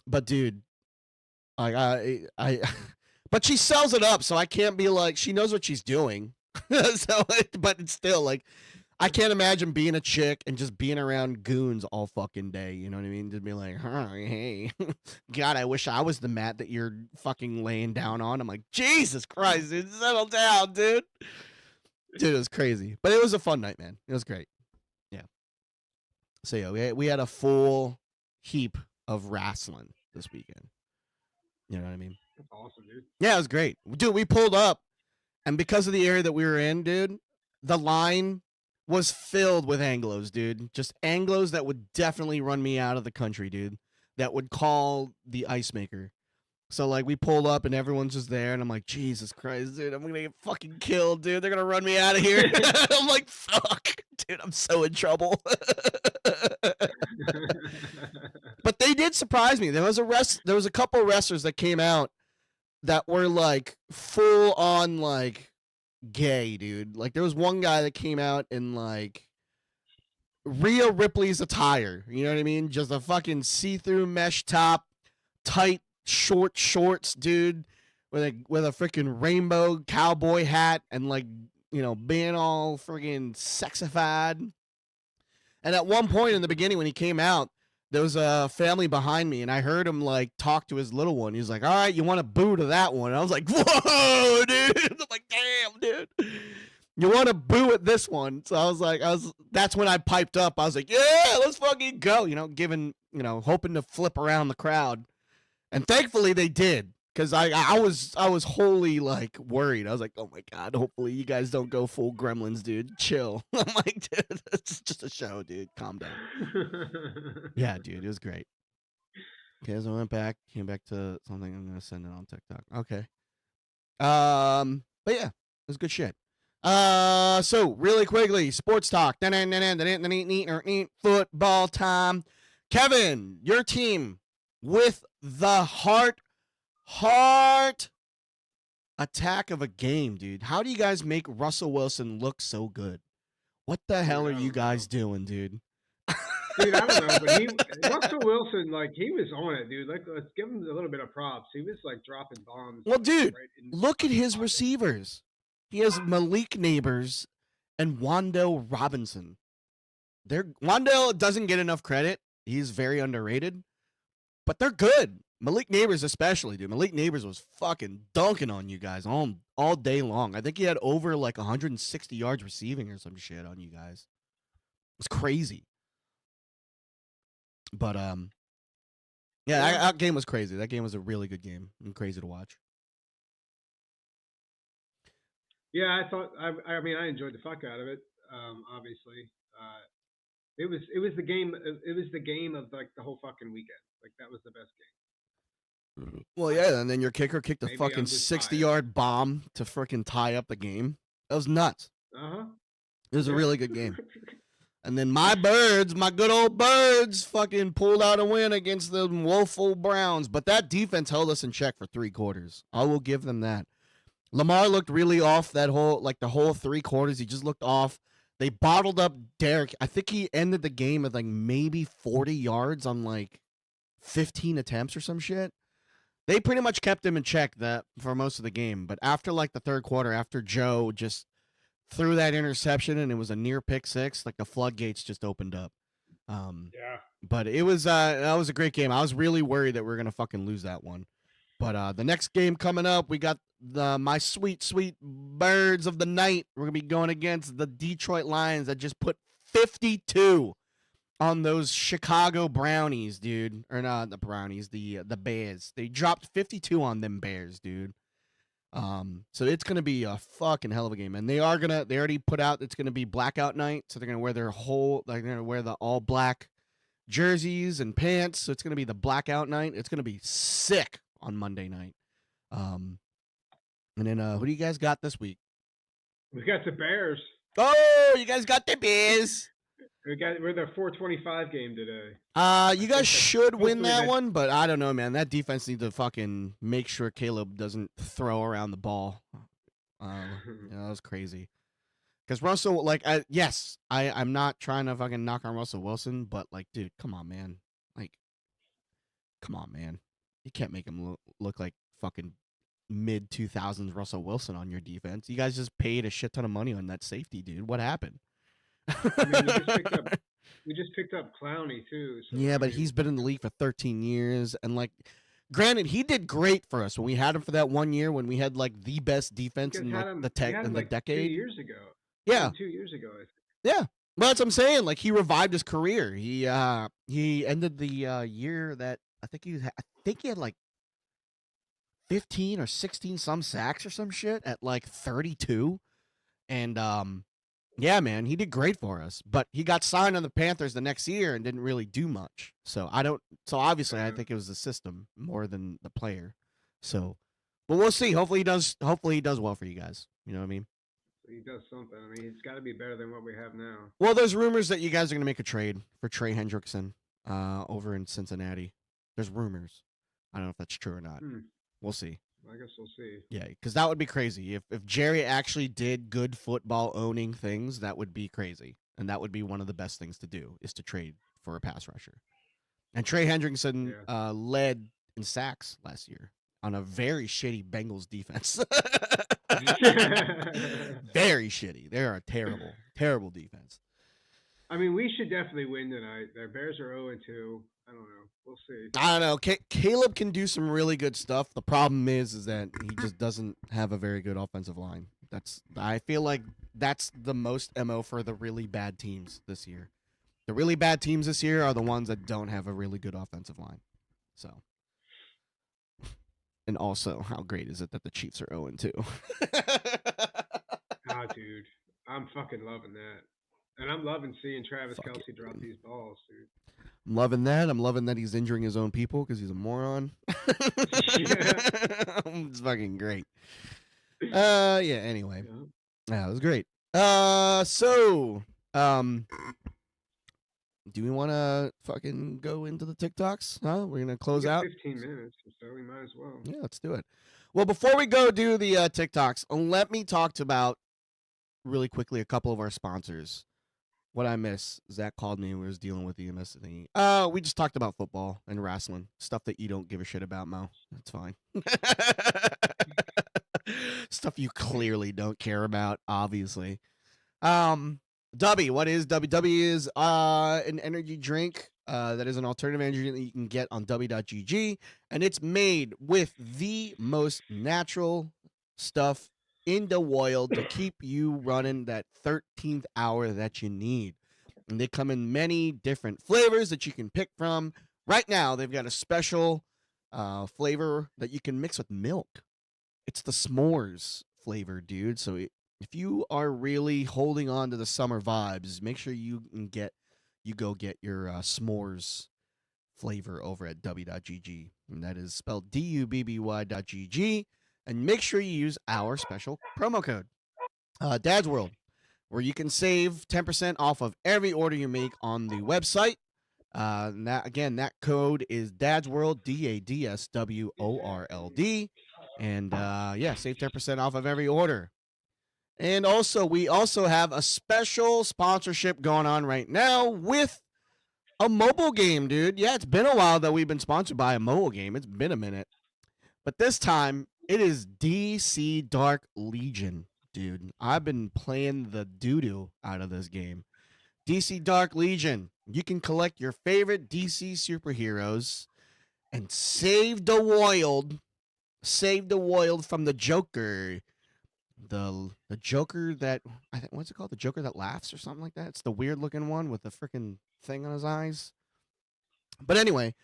Speaker 1: But dude, like I but she sells it up, so I can't be like she knows what she's doing. So, but it's still like I can't imagine being a chick and just being around goons all fucking day. You know what I mean? Just be like, hey, God, I wish I was the mat that you're fucking laying down on. I'm like, Jesus Christ, dude, settle down, dude. Dude, it was crazy, but it was a fun night, man. It was great. Yeah. So yeah, we had a full heap of wrestling this weekend. You know what I mean?
Speaker 2: That's awesome, dude.
Speaker 1: Yeah, it was great, dude. We pulled up, and because of the area that we were in, dude, the line was filled with Anglos, dude. Just Anglos that would definitely run me out of the country, dude. That would call the ice maker. So like we pulled up and everyone's just there, and I'm like, Jesus Christ, dude, I'm gonna get fucking killed, dude. They're gonna run me out of here. I'm like, fuck, dude, I'm so in trouble. But they did surprise me. There was a couple wrestlers that came out that were like full on like gay, dude. Like there was one guy that came out in like Rhea Ripley's attire. You know what I mean? Just a fucking see-through mesh top, tight short shorts, dude, with a freaking rainbow cowboy hat and like, you know, being all freaking sexified. And at one point in the beginning when he came out, there was a family behind me, and I heard him like talk to his little one. He was like, "All right, you want to boo to that one?" And I was like, "Whoa, dude!" I'm like, "Damn, dude, you want to boo at this one?" So I was like, That's when I piped up. I was like, "Yeah, let's fucking go!" You know, hoping to flip around the crowd, and thankfully they did. Cause I was wholly like worried. I was like, oh my God, hopefully you guys don't go full gremlins, dude. Chill. I'm like, dude, it's just a show, dude. Calm down. Yeah, dude, it was great. Okay, so I came back to something. I'm gonna send it on TikTok. Okay. But yeah, it was good shit. So really quickly, sports talk. Football time. Kevin, your team with the heart attack of a game, dude. How do you guys make Russell Wilson look so good? What the hell are you guys doing, dude?
Speaker 2: Dude, I don't know, but Russell Wilson, like he was on it, dude. Like, let's give him a little bit of props. He was like dropping bombs.
Speaker 1: Well,
Speaker 2: like,
Speaker 1: dude,
Speaker 2: right
Speaker 1: look at his
Speaker 2: pocket.
Speaker 1: receivers. He has Malik Neighbors and Wandale Robinson. Wandale doesn't get enough credit. He's very underrated, but they're good. Malik Neighbors especially, dude. Malik Neighbors was fucking dunking on you guys all day long. I think he had over like 160 yards receiving or some shit on you guys. It was crazy. But yeah, that game was crazy. That game was a really good game and crazy to watch.
Speaker 2: Yeah, I mean, I enjoyed the fuck out of it. Obviously, it was the game. It was the game of like the whole fucking weekend. Like that was the best game.
Speaker 1: Well, yeah, and then your kicker kicked a
Speaker 2: Maybe
Speaker 1: fucking 60-yard bomb to freaking tie up the game. That was nuts. It was a really good game. And then my good old birds, fucking pulled out a win against the woeful Browns. But that defense held us in check for 3 quarters. I will give them that. Lamar looked really off the whole 3 quarters. He just looked off. They bottled up Derek. I think he ended the game with like maybe 40 yards on like 15 attempts or some shit. They pretty much kept him in check for most of the game. But after like the 3rd quarter, after Joe just threw that interception and it was a near pick 6, like the floodgates just opened up.
Speaker 2: Yeah.
Speaker 1: But it was that was a great game. I was really worried that we were gonna fucking lose that one. But the next game coming up, we got my sweet birds of the night. We're gonna be going against the Detroit Lions that just put 52 on those Chicago Brownies, dude. Or not the Brownies, the Bears. They dropped 52 on them Bears, dude. So it's gonna be a fucking hell of a game, and they already put out it's gonna be blackout night, so they're gonna wear they're gonna wear the all black jerseys and pants, so it's gonna be the blackout night. It's gonna be sick on Monday night. Um, and then who do you guys got this week?
Speaker 2: We got the Bears.
Speaker 1: Oh, you guys got the Bears.
Speaker 2: We're the 425 game today.
Speaker 1: You guys should win that one, but I don't know, man. That defense needs to fucking make sure Caleb doesn't throw around the ball. That was crazy. Because Russell, like, I'm not trying to fucking knock on Russell Wilson, but like, dude, come on, man. Like, come on, man. You can't make him look like fucking mid 2000s Russell Wilson on your defense. You guys just paid a shit ton of money on that safety, dude. What happened?
Speaker 2: I mean, we just picked up Clowney too. So,
Speaker 1: yeah, but he's been in the league for 13 years, and like, granted, he did great for us when we had him for that 1 year when we had like the best defense in like, the decade.
Speaker 2: 2 years ago.
Speaker 1: Yeah,
Speaker 2: 2 years ago. I think.
Speaker 1: Yeah, well, that's what I'm saying. Like, he revived his career. He ended the year that I think he had like 15 or 16 some sacks or some shit at like 32, and yeah, man, he did great for us. But he got signed on the Panthers the next year and didn't really do much. So obviously I think it was the system more than the player. So, but we'll see. Hopefully he does well for you guys. You know what I mean?
Speaker 2: He does something. I mean, it's got to be better than what we have now.
Speaker 1: Well, there's rumors that you guys are going to make a trade for Trey Hendrickson over in Cincinnati. There's rumors. I don't know if that's true or not. We'll see.
Speaker 2: I guess we'll see.
Speaker 1: Yeah, because that would be crazy. If Jerry actually did good football owning things, that would be crazy. And that would be one of the best things to do, is to trade for a pass rusher. And Trey Hendrickson led in sacks last year on a very shitty Bengals defense. Very shitty. They're a terrible, terrible defense.
Speaker 2: I mean, we should definitely win tonight. Their Bears are 0-2. I don't know. We'll see.
Speaker 1: I don't know. Caleb can do some really good stuff. The problem is that he just doesn't have a very good offensive line. I feel like that's the most MO for the really bad teams this year. The really bad teams this year are the ones that don't have a really good offensive line. So. And also, how great is it that the Chiefs are 0-2?
Speaker 2: Dude. I'm fucking loving that. And I'm loving seeing Travis Kelce drop these balls, dude.
Speaker 1: I'm loving that. I'm loving that he's injuring his own people because he's a moron. It's fucking great. Anyway. Yeah, it was great. Do we want to fucking go into the TikToks? Huh? We're going to close out?
Speaker 2: 15 minutes, so we might as well.
Speaker 1: Yeah, let's do it. Well, before we go do the TikToks, let me talk about really quickly a couple of our sponsors. What I miss, Zach called me and we was dealing with the EMS thing. We just talked about football and wrestling, stuff that you don't give a shit about, Mo. That's fine. Stuff you clearly don't care about, obviously. W, what is W? W is an energy drink that is an alternative energy that you can get on W.GG, and it's made with the most natural stuff in the world to keep you running that 13th hour that you need. And they come in many different flavors that you can pick from. Right now, they've got a special flavor that you can mix with milk. It's the s'mores flavor, dude. So if you are really holding on to the summer vibes, make sure you go get your s'mores flavor over at W.GG. And that is spelled DUBBY.GG. And make sure you use our special promo code, Dad's World, where you can save 10% off of every order you make on the website. That code is Dad's World, DADSWORLD. And save 10% off of every order. And also, we also have a special sponsorship going on right now with a mobile game, dude. Yeah, it's been a while that we've been sponsored by a mobile game. It's been a minute. But this time, it is DC Dark Legion, dude. I've been playing the doo-doo out of this game. DC Dark Legion. You can collect your favorite DC superheroes and save the world. Save the world from the Joker. The Joker that, what's it called? The Joker that laughs or something like that? It's the weird looking one with the freaking thing on his eyes. But anyway,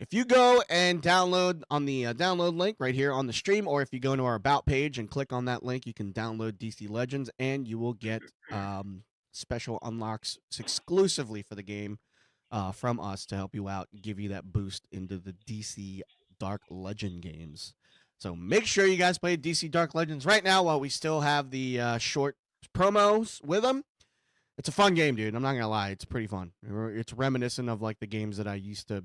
Speaker 1: If you go and download on the download link right here on the stream, or if you go to our About page and click on that link, you can download DC Legends, and you will get special unlocks exclusively for the game from us to help you out, give you that boost into the DC Dark Legend games. So make sure you guys play DC Dark Legends right now while we still have the short promos with them. It's a fun game, dude. I'm not gonna lie, it's pretty fun. It's reminiscent of like the games that I used to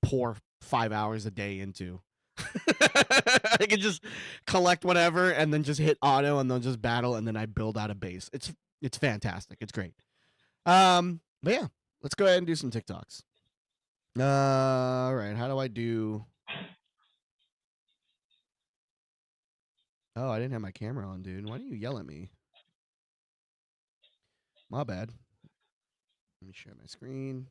Speaker 1: pour 5 hours a day into. I can just collect whatever and then just hit auto and then just battle and then I build out a base. It's fantastic. It's great. But yeah, let's go ahead and do some TikToks. All right, how do I do? Oh, I didn't have my camera on, dude. Why do you yell at me? My bad. Let me share my screen.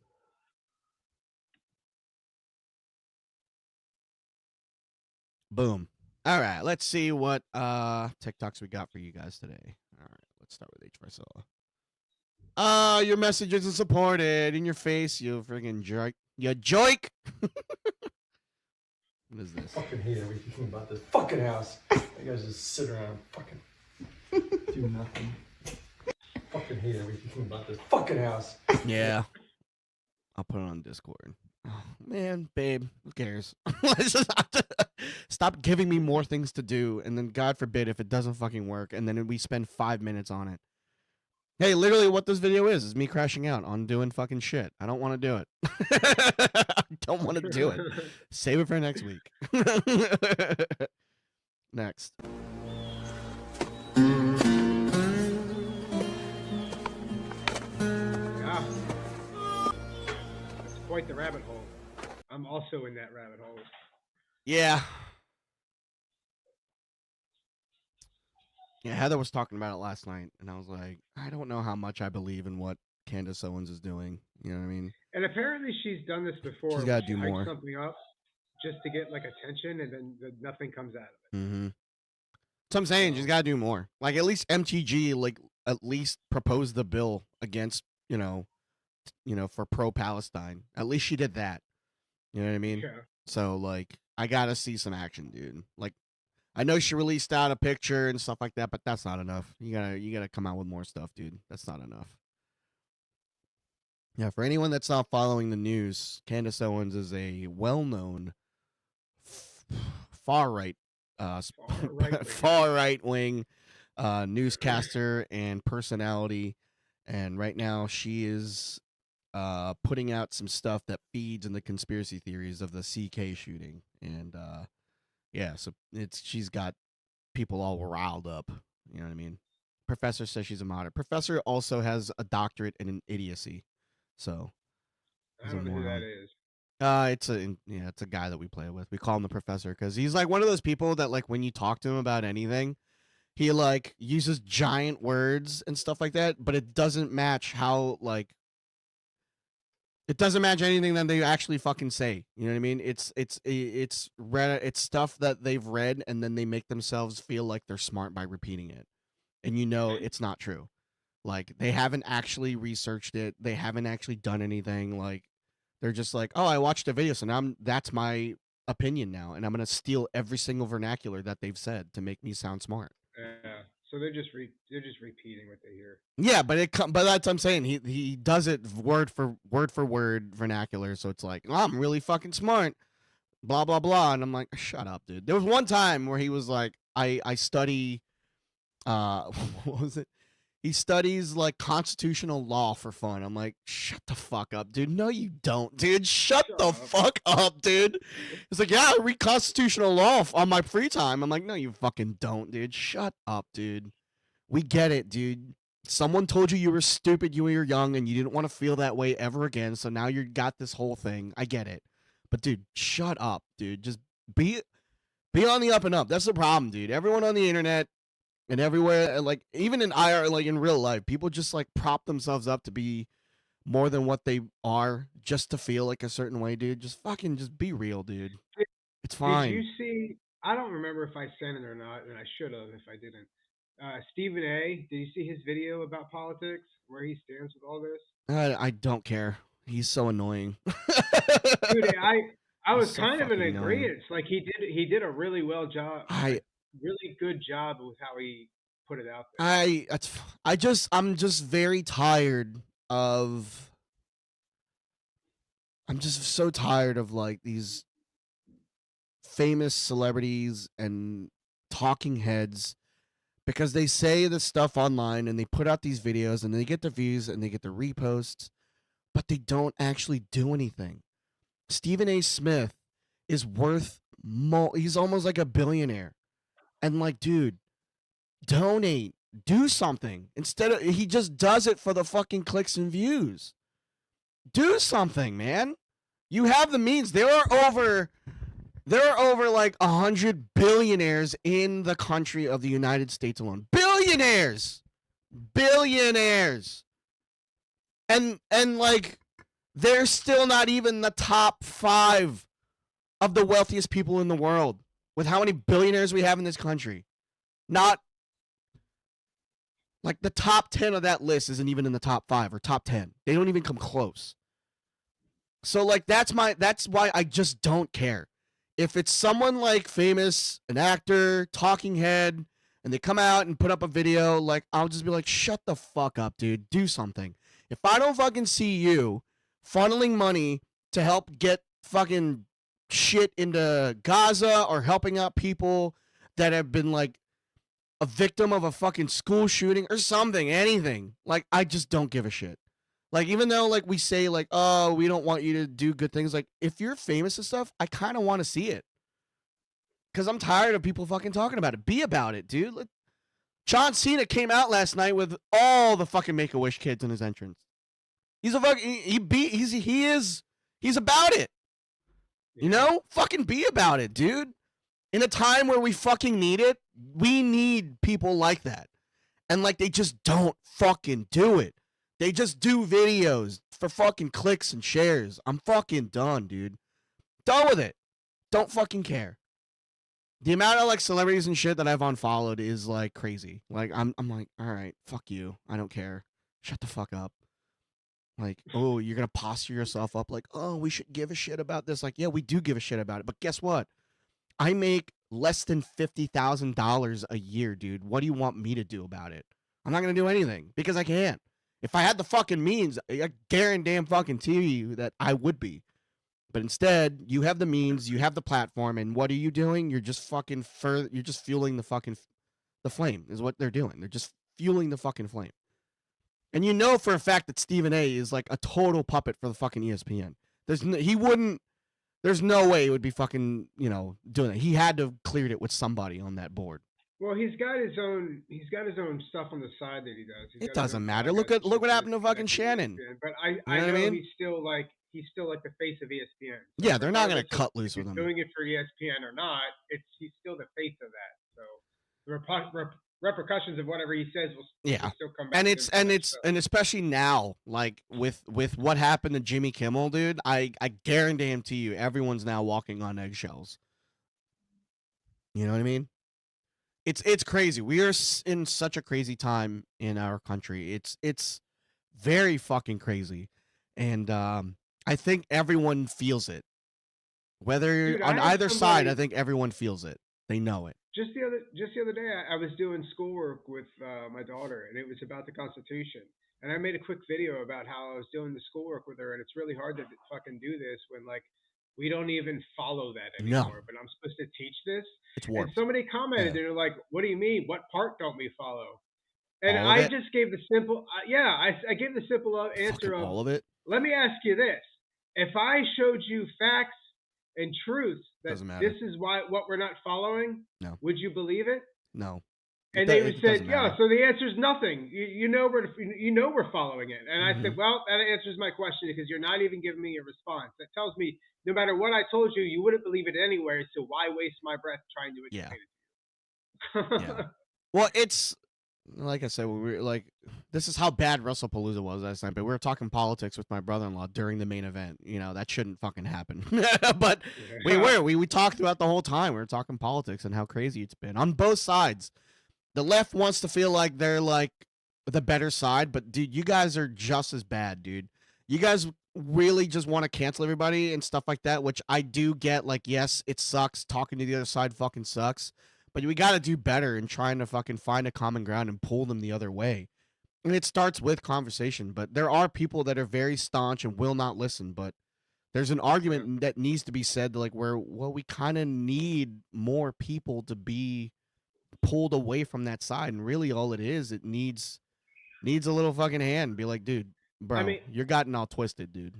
Speaker 1: Boom. All right, let's see what TikToks we got for you guys today. All right, let's start with H. Your message isn't supported. In your face, you friggin' jerk. You joik. What is this?
Speaker 3: I fucking hate everything about this fucking house. You guys just sit around and fucking do nothing. I fucking hate everything about this fucking house.
Speaker 1: Yeah. I'll put it on Discord. Oh, man, babe, who cares? Let's just stop giving me more things to do, and then God forbid if it doesn't fucking work, and then we spend 5 minutes on it. Hey, literally what this video is me crashing out on doing fucking shit. I don't want to do it. I don't want to do it. Save it for next week. Next.
Speaker 2: Yeah. It's quite the rabbit hole. I'm also in that rabbit hole.
Speaker 1: Yeah. Yeah, Heather was talking about it last night, and I was like, I don't know how much I believe in what Candace Owens is doing. You know what I mean?
Speaker 2: And apparently she's done this before.
Speaker 1: She's got to do
Speaker 2: hype
Speaker 1: more.
Speaker 2: something up just to get like attention, and then nothing comes out of it.
Speaker 1: Mm-hmm. So I'm saying she's got to do more. Like at least MTG, like at least propose the bill against, for pro-Palestine. At least she did that. You know what I mean?
Speaker 2: Yeah.
Speaker 1: So like, I gotta see some action, dude. Like, I know she released out a picture and stuff like that, but that's not enough. You gotta come out with more stuff, dude. That's not enough. Yeah, for anyone that's not following the news, Candace Owens is a well-known far right wing newscaster and personality, and right now she is putting out some stuff that feeds in the conspiracy theories of the CK shooting, and yeah, so she's got people all riled up. You know what I mean? Professor says she's a moderate. Professor also has a doctorate in idiocy, so
Speaker 2: I don't know who that is.
Speaker 1: it's a guy that we play with. We call him the professor because he's like one of those people that like when you talk to him about anything, he like uses giant words and stuff like that, but it doesn't match how like it doesn't match anything that they actually fucking say. You know what I mean? It's stuff that they've read and then they make themselves feel like they're smart by repeating it. And it's not true. Like they haven't actually researched it. They haven't actually done anything. Like they're just like, "Oh, I watched a video, so now that's my opinion now, and I'm going to steal every single vernacular that they've said to make me sound smart."
Speaker 2: Yeah. So they're just repeating what they hear.
Speaker 1: Yeah, but but that's what I'm saying. He does it word for word vernacular, so it's like, oh, I'm really fucking smart, blah blah blah, and I'm like, shut up, dude. There was one time where he was like, I study, what was it? He studies like constitutional law for fun. I'm like, shut the fuck up, dude. No, you don't, dude. Shut the fuck up, dude. It's like, yeah, I read constitutional law on my free time. I'm like, no, you fucking don't, dude. Shut up, dude. We get it, dude. Someone told you were stupid, you were young, and you didn't want to feel that way ever again. So now you got this whole thing. I get it. But dude, shut up, dude. Just be on the up and up. That's the problem, dude. Everyone on the internet and everywhere, like even in IR, like in real life, people just like prop themselves up to be more than what they are just to feel like a certain way, dude. Just be real, dude. It's fine.
Speaker 2: Did you see? I don't remember if I sent it or not, and I should have if I didn't. Stephen A. Did you see his video about politics where he stands with all this?
Speaker 1: I don't care.
Speaker 2: He's
Speaker 1: so annoying.
Speaker 2: dude. I was
Speaker 1: He's so
Speaker 2: kind of in
Speaker 1: fucking annoying.
Speaker 2: agreement. Like he did a really
Speaker 1: I
Speaker 2: really good job with how he put it out there.
Speaker 1: I'm just very tired of. I'm just so tired of like these famous celebrities and talking heads because they say this stuff online and they put out these videos and they get the views and they get the reposts, but they don't actually do anything. Stephen A. Smith is worth he's almost like a billionaire. And like, dude, donate, do something. Instead of he just does it for the fucking clicks and views. Do something, man. You have the means. There are over like 100 billionaires in the country of the United States alone. Billionaires. And like they're still not even the top 5 of the wealthiest people in the world with how many billionaires we have in this country. Not like the top 10 of that list isn't even in the top 5 or top 10. They don't even come close. So like that's why I just don't care. If it's someone like famous, an actor, talking head, and they come out and put up a video, like I'll just be like, shut the fuck up, dude. Do something. If I don't fucking see you funneling money to help get fucking shit into Gaza or helping out people that have been like a victim of a fucking school shooting or something, anything, like I just don't give a shit. Like, even though like we say like, oh, we don't want you to do good things, like if you're famous and stuff, I kind of want to see it. Cause I'm tired of people fucking talking about it. Be about it, dude. Like, John Cena came out last night with all the fucking Make-A-Wish kids in his entrance. He's a fucking he's about it. You know? Fucking be about it, dude. In a time where we fucking need it, we need people like that. And like they just don't fucking do it. They just do videos for fucking clicks and shares. I'm fucking done, dude. Done with it. Don't fucking care. The amount of like celebrities and shit that I've unfollowed is like crazy. Like I'm like, all right, fuck you. I don't care. Shut the fuck up. Like, oh, you're gonna posture yourself up like, oh, we should give a shit about this. Like, yeah, we do give a shit about it. But guess what? I make less than $50,000 a year, dude. What do you want me to do about it? I'm not gonna do anything because I can't. If I had the fucking means, I guarantee fucking tell you that I would be. But instead, you have the means, you have the platform, and what are you doing? You're just fucking you're just fueling the fucking the flame is what they're doing. They're just fueling the fucking flame. And you know for a fact that Stephen A is like a total puppet for the fucking ESPN. There's no way it would be fucking, doing it. He had to have cleared it with somebody on that board.
Speaker 2: Well, he's got his own stuff on the side that he does.
Speaker 1: It doesn't matter. Look what happened to fucking Shannon.
Speaker 2: But I know he's still like the face of ESPN. So
Speaker 1: yeah, they're not gonna cut loose with him.
Speaker 2: Doing it for ESPN or not, he's still the face of that. So the repercussions of whatever he says will still come back.
Speaker 1: And especially now, like with what happened to Jimmy Kimmel, dude, I guarantee you, everyone's now walking on eggshells. You know what I mean? It's crazy. We are in such a crazy time in our country. It's very fucking crazy, and I think everyone feels it. Whether on either side, I think everyone feels it. They know it.
Speaker 2: Just the other day, I was doing schoolwork with my daughter, and it was about the Constitution. And I made a quick video about how I was doing the schoolwork with her, and it's really hard to fucking do this when like we don't even follow that anymore. No. But I'm supposed to teach this.
Speaker 1: It's warped.
Speaker 2: And somebody commented, they're like, "What do you mean? What part don't we follow?" And I just gave the simple, I gave the simple answer of
Speaker 1: all of it.
Speaker 2: Let me ask you this: if I showed you facts and truth that this is what we're not following, would you believe it?
Speaker 1: No.
Speaker 2: And they said, yeah. So the answer is nothing. You know we're following it. And I said, well, that answers my question because you're not even giving me a response. That tells me no matter what I told you, you wouldn't believe it anyway. So why waste my breath trying to explain it to you?
Speaker 1: Yeah. Well, it's like I said, we were like, this is how bad WrestlepaLooza was last night. But we were talking politics with my brother-in-law during the main event. That shouldn't fucking happen. But we talked throughout the whole time. We were talking politics and how crazy it's been on both sides. The left wants to feel like they're like the better side, but dude, you guys are just as bad, dude. you guys really just want to cancel everybody and stuff like that, which I do get. Like, yes, it sucks. Talking to the other side fucking sucks. But we got to do better in trying to fucking find a common ground and pull them the other way. And it starts with conversation. But there are people that are very staunch and will not listen. But there's an argument that needs to be said, like, where, well, we kind of need more people to be pulled away from that side. And really all it is, it needs a little fucking hand. Be like, dude, bro,
Speaker 2: I mean,
Speaker 1: you're gotten all twisted, dude.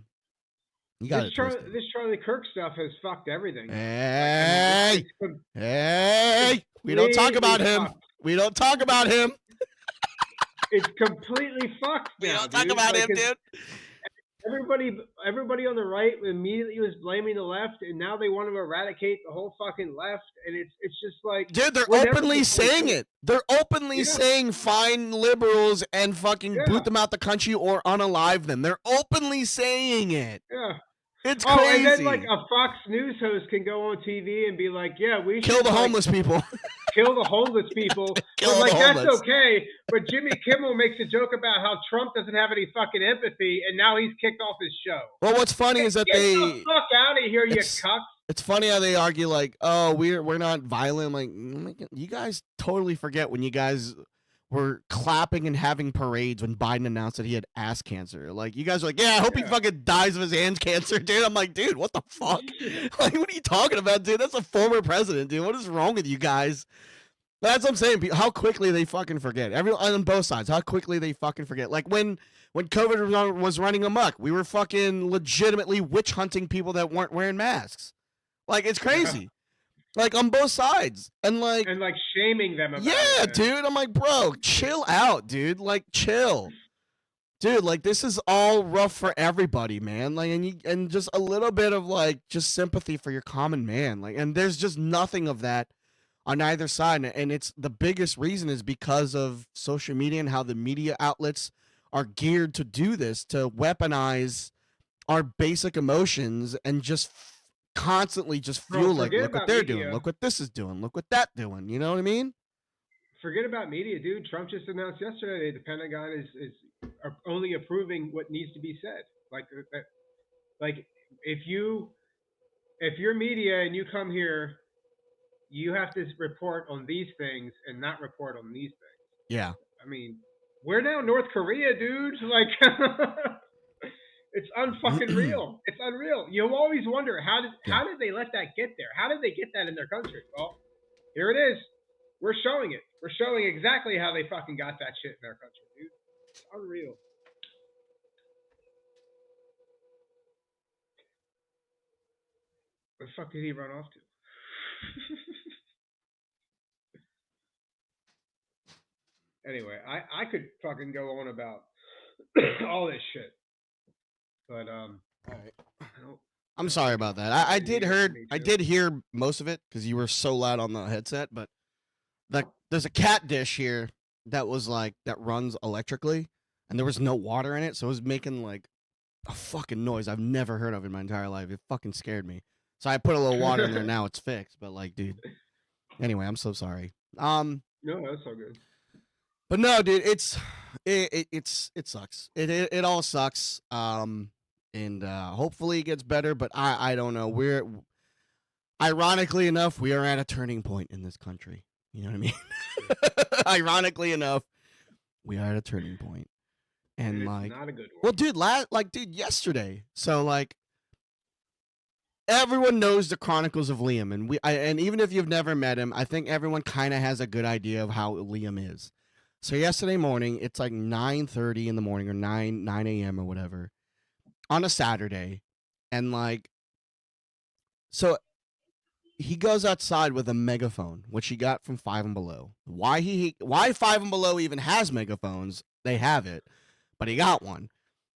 Speaker 1: You got it twisted.
Speaker 2: This Charlie Kirk stuff has fucked everything.
Speaker 1: Hey, hey, we don't talk about him. We don't talk about him.
Speaker 2: It's completely fucked now,
Speaker 1: we don't talk about him, dude.
Speaker 2: Everybody on the right immediately was blaming the left, and now they want to eradicate the whole fucking left, and it's just like,
Speaker 1: dude, they're openly saying it. They're openly saying find liberals and fucking boot them out the country or unalive them. They're openly saying it.
Speaker 2: Yeah.
Speaker 1: It's crazy.
Speaker 2: And then like a Fox News host can go on TV and be like, yeah, we should
Speaker 1: kill the homeless people.
Speaker 2: Kill the homeless people.
Speaker 1: Kill
Speaker 2: like,
Speaker 1: the homeless.
Speaker 2: That's okay. But Jimmy Kimmel makes a joke about how Trump doesn't have any fucking empathy, and now he's kicked off his show.
Speaker 1: Well, what's funny is that
Speaker 2: Get the fuck out of here, you cucks.
Speaker 1: It's funny how they argue like, oh, we're not violent. Like, you guys totally forget when you guys were clapping and having parades when Biden announced that he had ass cancer. Like, you guys are like, yeah, I hope he fucking dies of his hand cancer, dude. I'm like, dude, what the fuck? Like, what are you talking about, dude? That's a former president, dude. What is wrong with you guys? That's what I'm saying. How quickly they fucking forget. Everyone on both sides, how quickly they fucking forget. Like, when COVID was running amok, we were fucking legitimately witch hunting people that weren't wearing masks. Like, it's crazy. Like, on both sides. And like
Speaker 2: shaming them about
Speaker 1: it. Dude. I'm like, bro, chill out, dude. Like, chill. Dude, like, this is all rough for everybody, man. Like, and just a little bit of like just sympathy for your common man. Like, and there's just nothing of that on either side. And it's the biggest reason is because of social media and how the media outlets are geared to do this, to weaponize our basic emotions and just constantly just feel like, look what they're doing, look what this is doing, look what that doing. You know what I mean?
Speaker 2: Forget about media, dude. Trump just announced yesterday the Pentagon is only approving what needs to be said. Like if you're media and you come here, you have to report on these things and not report on these things.
Speaker 1: Yeah.
Speaker 2: I mean, we're now North Korea, dude. Like. It's unfucking real. It's unreal. You always wonder how did they let that get there? How did they get that in their country? Well, here it is. We're showing it. We're showing exactly how they fucking got that shit in their country, dude. It's unreal. Where the fuck did he run off to? Anyway, I could fucking go on about all this shit. But
Speaker 1: all right. I'm sorry about that. I did hear most of it because you were so loud on the headset. But there's a cat dish here that was like that runs electrically, and there was no water in it, so it was making like a fucking noise I've never heard of in my entire life. It fucking scared me. So I put a little water in there. Now it's fixed. But like, dude. Anyway, I'm so sorry.
Speaker 2: No, that's all good.
Speaker 1: But no, dude, it sucks. It all sucks. And hopefully it gets better, but I don't know. We're ironically enough, we are at a turning point in this country. You know what I mean? Ironically enough, we are at a turning point. And like,
Speaker 2: not a good
Speaker 1: Well,
Speaker 2: one.
Speaker 1: dude, yesterday. So like everyone knows the Chronicles of Liam, and and even if you've never met him, I think everyone kind of has a good idea of how Liam is. So yesterday morning, it's like 9:30 in the morning or 9 a.m. or whatever on a Saturday. And like, so he goes outside with a megaphone, which he got from Five and Below. Why Five and Below even has megaphones, they have it, but he got one.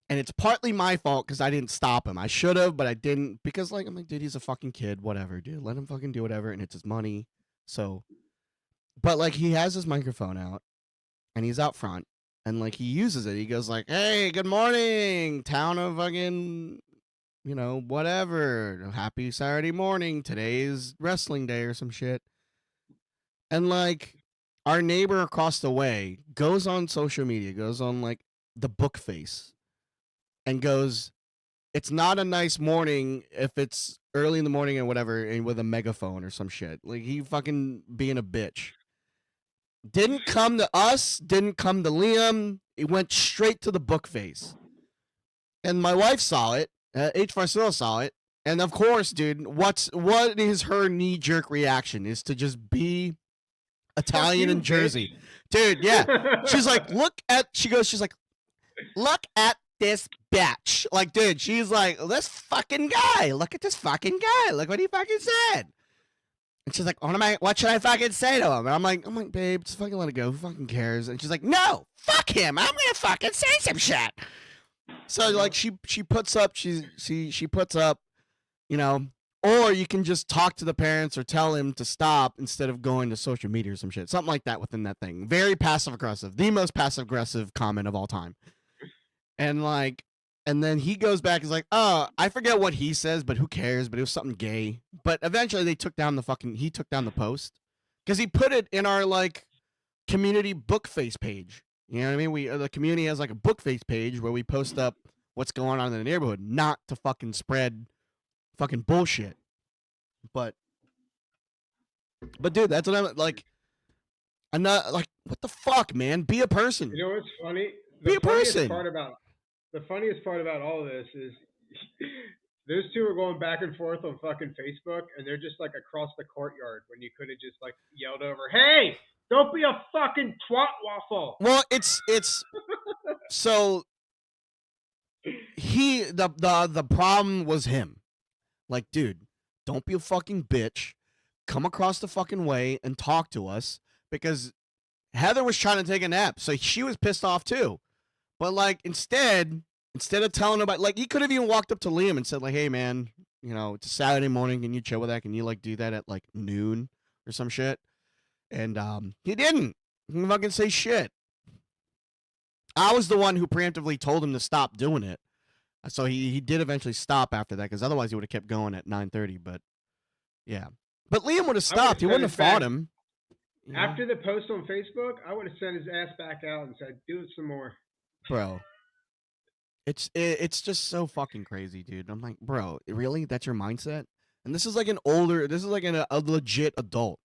Speaker 1: And it's partly my fault because I didn't stop him. I should have, but I didn't because like, I'm like, dude, he's a fucking kid. Whatever, dude. Let him fucking do whatever. And it's his money. So, but like he has his microphone out and he's out front and like he uses it. He goes like, hey, good morning, town of fucking, you know, whatever. Happy Saturday morning. Today's wrestling day or some shit. And like our neighbor across the way goes on social media, goes on like the book face. and goes, "It's not a nice morning if it's early in the morning and whatever, and with a megaphone or some shit." Like, he fucking being a bitch. Didn't come to us, didn't come to Liam. It went straight to the book face. And my wife saw it. H. Farcillo saw it. And of course, dude, what is her knee-jerk reaction? Is to just be Italian in Jersey. Dude, yeah. She's like, look at this bitch. Like, dude, she's like, this fucking guy. Look at this fucking guy. Look what he fucking said. And she's like, what should I fucking say to him? And I'm like, babe, just fucking let it go. Who fucking cares? And she's like, no, fuck him. I'm gonna fucking say some shit. So like she puts up, she puts up, you know, or you can just talk to the parents or tell him to stop instead of going to social media or some shit. Something like that within that thing. Very passive aggressive. The most passive aggressive comment of all time. And like, and then he goes back and is like, oh, I forget what he says, but who cares? But it was something gay. But eventually he took down the post because he put it in our like community book face page. You know what I mean? The community has like a book face page where we post up what's going on in the neighborhood, not to fucking spread fucking bullshit. But dude, that's what I'm like. I'm not like, what the fuck, man? Be a person.
Speaker 2: You know what's funny?
Speaker 1: Be a person.
Speaker 2: The funniest part about all of this is those two are going back and forth on fucking Facebook, and they're just like across the courtyard when you could have just like yelled over, "Hey, don't be a fucking twat waffle."
Speaker 1: Well, it's so the problem was him. Like, dude, don't be a fucking bitch. Come across the fucking way and talk to us, because Heather was trying to take a nap, so she was pissed off too. But like, instead of telling nobody, like, he could have even walked up to Liam and said like, "Hey man, you know, it's a Saturday morning. Can you chill with that? Can you like do that at like noon or some shit?" And he didn't. He didn't fucking say shit. I was the one who preemptively told him to stop doing it. So he did eventually stop after that, because otherwise he would have kept going at 9:30. But yeah, but Liam would have stopped. He wouldn't have fought him.
Speaker 2: After the post on Facebook, I would have sent his ass back out and said, "Do it some more."
Speaker 1: Bro, it's just so fucking crazy, dude. I'm like, bro, really? That's your mindset? And this is like a legit adult.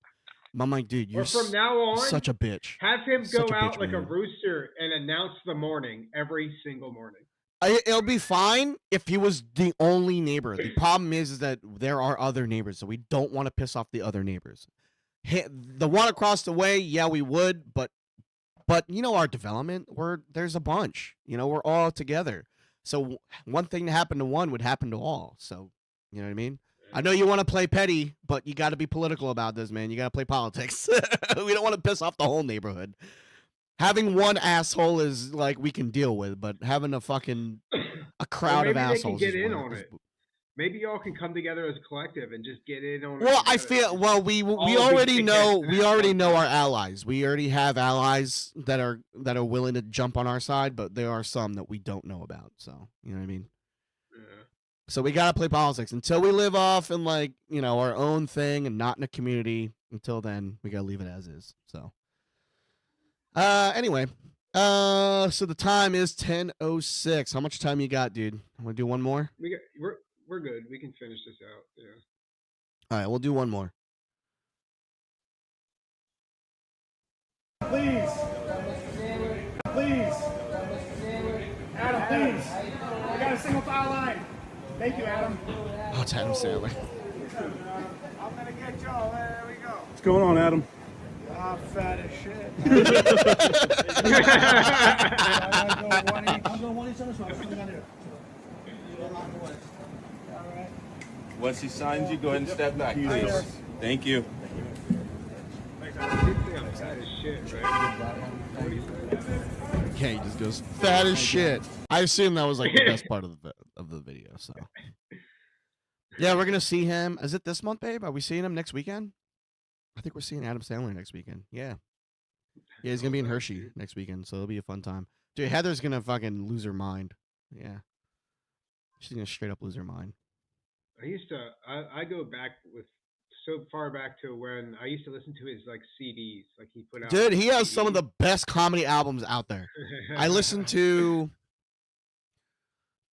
Speaker 1: I'm like, dude, you're
Speaker 2: from now on,
Speaker 1: such a bitch.
Speaker 2: Have him go out like a rooster and announce the morning every single morning.
Speaker 1: It'll be fine if he was the only neighbor. The problem is that there are other neighbors, so we don't want to piss off the other neighbors. The one across the way, yeah, we would, but you know, our development, there's a bunch. You know, we're all together. So one thing that happened to one would happen to all. So, you know what I mean? I know you want to play petty, but you got to be political about this, man. You got to play politics. We don't want to piss off the whole neighborhood. Having one asshole is like we can deal with, but having a crowd of assholes.
Speaker 2: Maybe they can get in on it. Maybe y'all can come together as a collective and just get in on it.
Speaker 1: Well, I feel we already know our allies. We already have allies that are willing to jump on our side, but there are some that we don't know about. So, you know what I mean?
Speaker 2: Yeah.
Speaker 1: So we gotta play politics until we live off in like, you know, our own thing and not in a community. Until then, we gotta leave it as is. So, anyway, so the time is 10:06. How much time you got, dude? I'm gonna do one more.
Speaker 2: We're good. We can finish this out. Yeah.
Speaker 1: All right, we'll do one more.
Speaker 4: Please. Adam, please. We got a single file line. Thank you, Adam.
Speaker 1: Oh, it's Adam Sandler.
Speaker 4: I'm going to get y'all. There we go.
Speaker 3: What's going on, Adam?
Speaker 4: I'm fat as shit. I'm going one each other, so I'm coming down here.
Speaker 5: Once he signs you, go ahead and step back, please. Thank you.
Speaker 1: Okay, he just goes fat as shit. I assume that was like the best part of the video. So yeah, we're gonna see him. Is it this month, babe? Are we seeing him next weekend? I think we're seeing Adam Sandler next weekend. Yeah, he's gonna be in Hershey next weekend, so it'll be a fun time. Dude, Heather's gonna fucking lose her mind. Yeah, she's gonna straight up lose her mind.
Speaker 2: I go back so far back to when I used to listen to his like CDs, like he put out.
Speaker 1: Dude, he has some of the best comedy albums out there. I listened to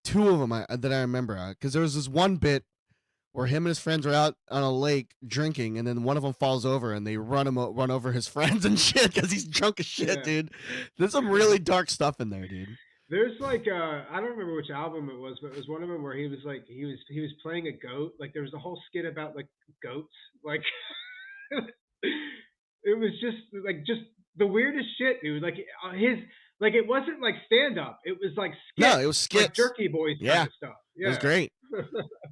Speaker 1: two of them that I remember, because there was this one bit where him and his friends are out on a lake drinking, and then one of them falls over, and they run over his friends and shit because he's drunk as shit, dude. There's some really dark stuff in there, dude.
Speaker 2: There's like I don't remember which album it was, but it was one of them where he was like he was playing a goat. Like there was a whole skit about like goats. Like it was just the weirdest shit, dude. Like it wasn't like stand up. It was like skits.
Speaker 1: No, it was skits.
Speaker 2: Like Jerky Boys kind of stuff. Yeah.
Speaker 1: It was great.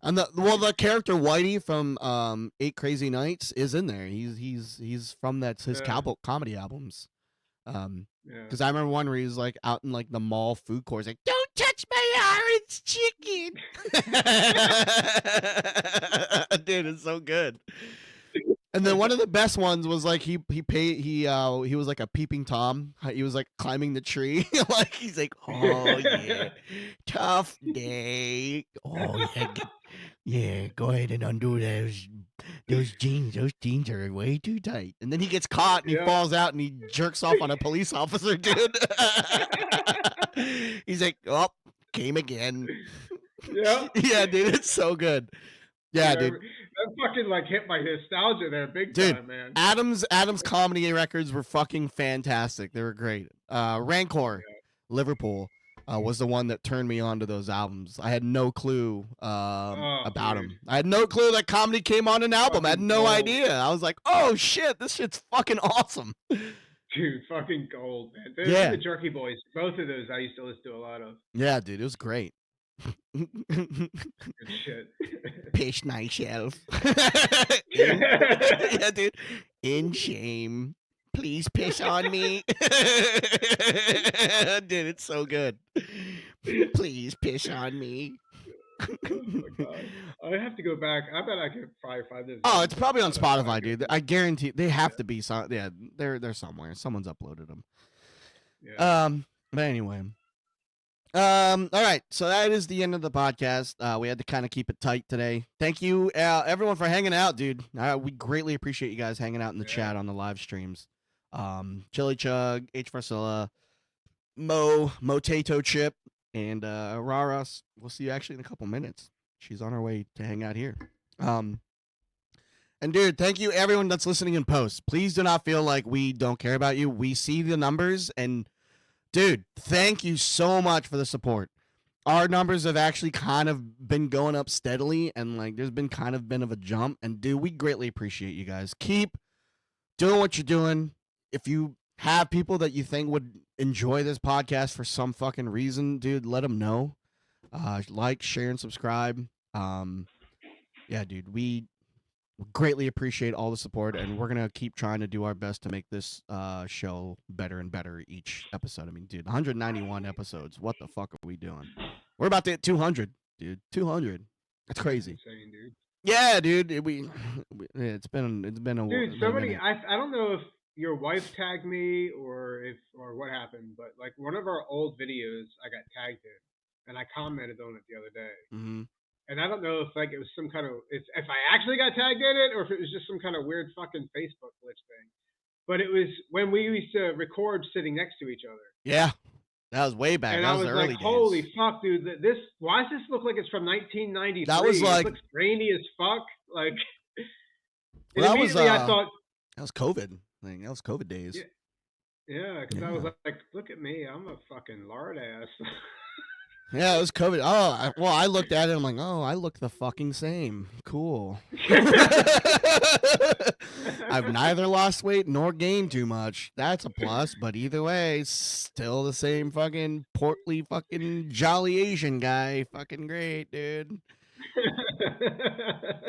Speaker 1: And the character Whitey from 8 Crazy Nights is in there. He's from his comedy albums. Because I remember one where he's like out in like the mall food court, like, "Don't touch my orange chicken." Dude, it's so good. And then one of the best ones was like he was like a peeping Tom. He was like climbing the tree, like he's like, "Oh yeah, tough day. Oh yeah, go ahead and undo those jeans. Those jeans are way too tight." And then he gets caught and he falls out and he jerks off on a police officer, dude. He's like, "Oh, came again."
Speaker 2: Yeah.
Speaker 1: Yeah, dude, it's so good. Yeah, dude.
Speaker 2: That fucking like hit my nostalgia there big time, man.
Speaker 1: Adam's comedy records were fucking fantastic. They were great. Rancor, Liverpool, was the one that turned me on to those albums. I had no clue about them. I had no clue that comedy came on an album. I had no idea. I was like, "Oh shit, this shit's fucking awesome."
Speaker 2: Dude, fucking gold, man. The Jerky Boys, both of those I used to listen to a lot of.
Speaker 1: Yeah, dude, it was great.
Speaker 2: Good shit.
Speaker 1: Piss myself. Yeah, dude. In shame. Please piss on me. Dude, it's so good. Please piss on me.
Speaker 2: Oh my God. I have to go back. I bet I could probably find this.
Speaker 1: Oh, it's probably on Spotify, dude. I guarantee they have to be. Yeah, they're somewhere. Someone's uploaded them.
Speaker 2: Yeah.
Speaker 1: But anyway. All right, so that is the end of the podcast. We had to kind of keep it tight today. Thank you, everyone, for hanging out, dude. We greatly appreciate you guys hanging out in the chat on the live streams. Chili Chug, H. Farcilla, Motato Chip, and Raras. We'll see you actually in a couple minutes. She's on her way to hang out here. And dude, thank you everyone that's listening in post. Please do not feel like we don't care about you. We see the numbers, and dude, thank you so much for the support. Our numbers have actually kind of been going up steadily, and like there's been kind of a jump. And dude, we greatly appreciate you guys. Keep doing what you're doing. If you have people that you think would enjoy this podcast for some fucking reason, dude, let them know. Like, share, and subscribe. Yeah, dude, we greatly appreciate all the support, and we're gonna keep trying to do our best to make this show better and better each episode. I mean, dude, 191 episodes. What the fuck are we doing? We're about to hit 200, dude. 200. That's crazy.
Speaker 2: That's insane, dude.
Speaker 1: Yeah, dude. It's been a
Speaker 2: dude. Somebody, I don't know if your wife tagged me or what happened, but like one of our old videos, I got tagged in, and I commented on it the other day.
Speaker 1: Mm-hmm.
Speaker 2: And I don't know if like it was some kind of if I actually got tagged in it or if it was just some kind of weird fucking Facebook glitch thing. But it was when we used to record sitting next to each other.
Speaker 1: Yeah, that was way back.
Speaker 2: And
Speaker 1: that
Speaker 2: I was
Speaker 1: the early
Speaker 2: like,
Speaker 1: days.
Speaker 2: "Holy fuck, dude! Why does this look like it's from 1993?
Speaker 1: That was like
Speaker 2: it looks grainy as fuck." Like,
Speaker 1: well, that was
Speaker 2: I thought
Speaker 1: that was COVID. That was COVID days.
Speaker 2: Yeah, because I was like, "Look at me, I'm a fucking lard ass."
Speaker 1: Yeah, it was COVID. Oh, I looked at it. I'm like, oh, I look the fucking same. Cool. I've neither lost weight nor gained too much. That's a plus. But either way, still the same fucking portly fucking jolly Asian guy. Fucking great, dude.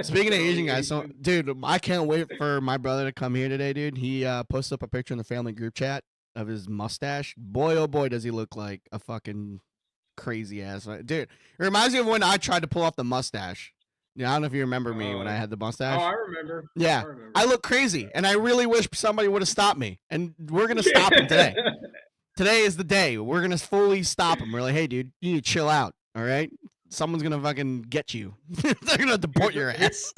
Speaker 1: Speaking of Asian guys, so dude, I can't wait for my brother to come here today, dude. He posted up a picture in the family group chat of his mustache. Boy, oh boy, does he look like a fucking crazy ass dude. It reminds me of when I tried to pull off the mustache. Yeah, I don't know if you remember me when I had the mustache.
Speaker 2: Oh, I remember.
Speaker 1: Yeah, I look crazy, and I really wish somebody would have stopped me. And we're gonna stop him today. Today is the day we're gonna fully stop him. We're like, hey, dude, you need to chill out. All right, someone's gonna fucking get you. They're gonna deport your ass.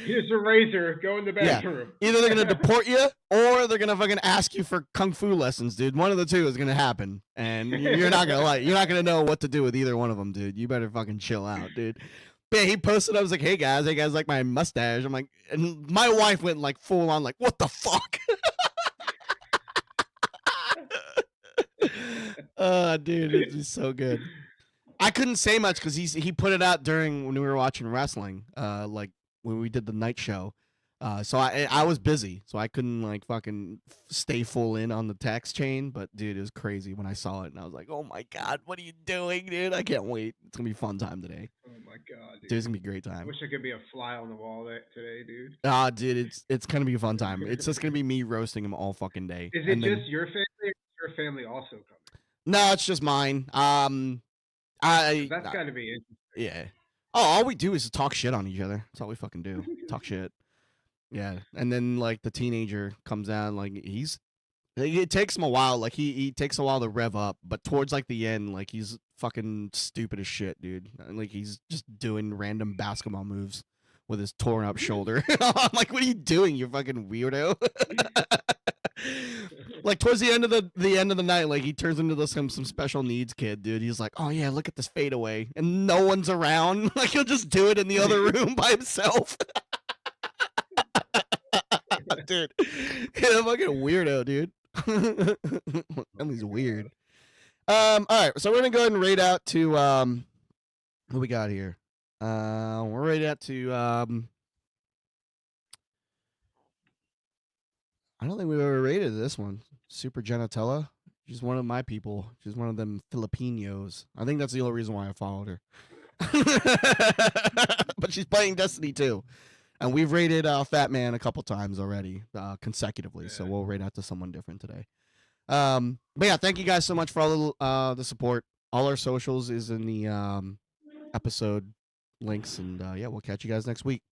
Speaker 2: Here's a razor. Go in the
Speaker 1: Yeah.
Speaker 2: bathroom.
Speaker 1: Either they're gonna deport you or they're gonna fucking ask you for kung fu lessons, dude. One of the two is gonna happen, and you're not gonna know what to do with either one of them, dude. You better fucking chill out, dude. But yeah, he posted. I was like, hey guys, like my mustache. I'm like, and my wife went like full on, like, what the fuck? Dude, it's just so good. I couldn't say much because he put it out during when we were watching wrestling, like when we did the night show. So I was busy, so I couldn't like fucking stay full in on the text chain. But dude, it was crazy when I saw it, and I was like, oh my god, what are you doing, dude? I can't wait. It's gonna be a fun time today.
Speaker 2: Oh my god, dude.
Speaker 1: Dude, it's gonna be a great
Speaker 2: I
Speaker 1: time.
Speaker 2: wish I could be a fly on the wall today, dude.
Speaker 1: Dude, it's gonna be a fun time. It's just gonna be me roasting him all fucking day.
Speaker 2: Is it just your family, or is your family also coming?
Speaker 1: No, it's just mine.
Speaker 2: That's gotta be interesting.
Speaker 1: Yeah. Oh, all we do is talk shit on each other. That's all we fucking do. Talk shit. Yeah. And then like the teenager comes down, like it takes him a while. Like he takes a while to rev up, but towards like the end, like he's fucking stupid as shit, dude. Like he's just doing random basketball moves with his torn up shoulder. I'm like, what are you doing, you fucking weirdo? Like towards the end of the night, like he turns into some special needs kid, dude. He's like, oh yeah, look at this fadeaway, and no one's around. Like he'll just do it in the other room by himself. Dude, yeah, fucking weirdo, dude. Emily's weird. All right, so we're gonna go ahead and rate out to what we got here. We're rated out to I don't think we've ever rated this one. Super Genitella. She's one of my people. She's one of them Filipinos. I think that's the only reason why I followed her. But she's playing Destiny too. And we've rated Fat Man a couple times already, consecutively. Yeah. So we'll rate out to someone different today. But yeah, thank you guys so much for all the support. All our socials is in the episode links. And yeah, we'll catch you guys next week.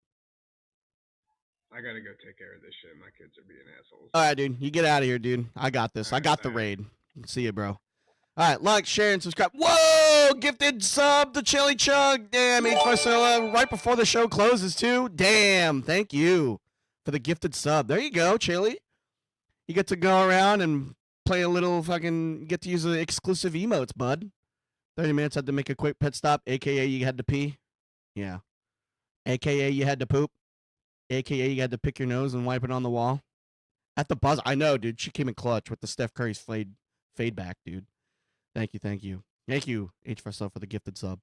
Speaker 2: I gotta go take care of this shit. My kids are being assholes.
Speaker 1: All right, dude. You get out of here, dude. I got this. I got the raid. See you, bro. All right, like, share, and subscribe. Whoa! Gifted sub to Chili Chug. Damn, right before the show closes, too. Damn, thank you for the gifted sub. There you go, Chili. You get to go around and play a little fucking, get to use the exclusive emotes, bud. 30 minutes, had to make a quick pit stop, a.k.a. you had to pee. Yeah. A.k.a. you had to poop. AKA you had to pick your nose and wipe it on the wall. At the buzzer. I know, dude. She came in clutch with the Steph Curry's fade back, dude. Thank you. Thank you, H for Self, for the gifted sub.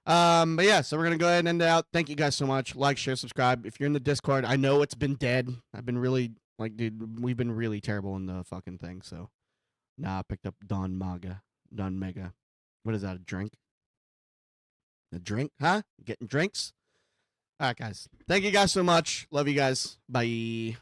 Speaker 1: But yeah, so we're going to go ahead and end it out. Thank you guys so much. Like, share, subscribe. If you're in the Discord, I know it's been dead. I've been really, like, dude, we've been really terrible in the fucking thing, so. Nah, I picked up Don Mega. What is that, a drink? A drink? Huh? Getting drinks? All right, guys. Thank you guys so much. Love you guys. Bye.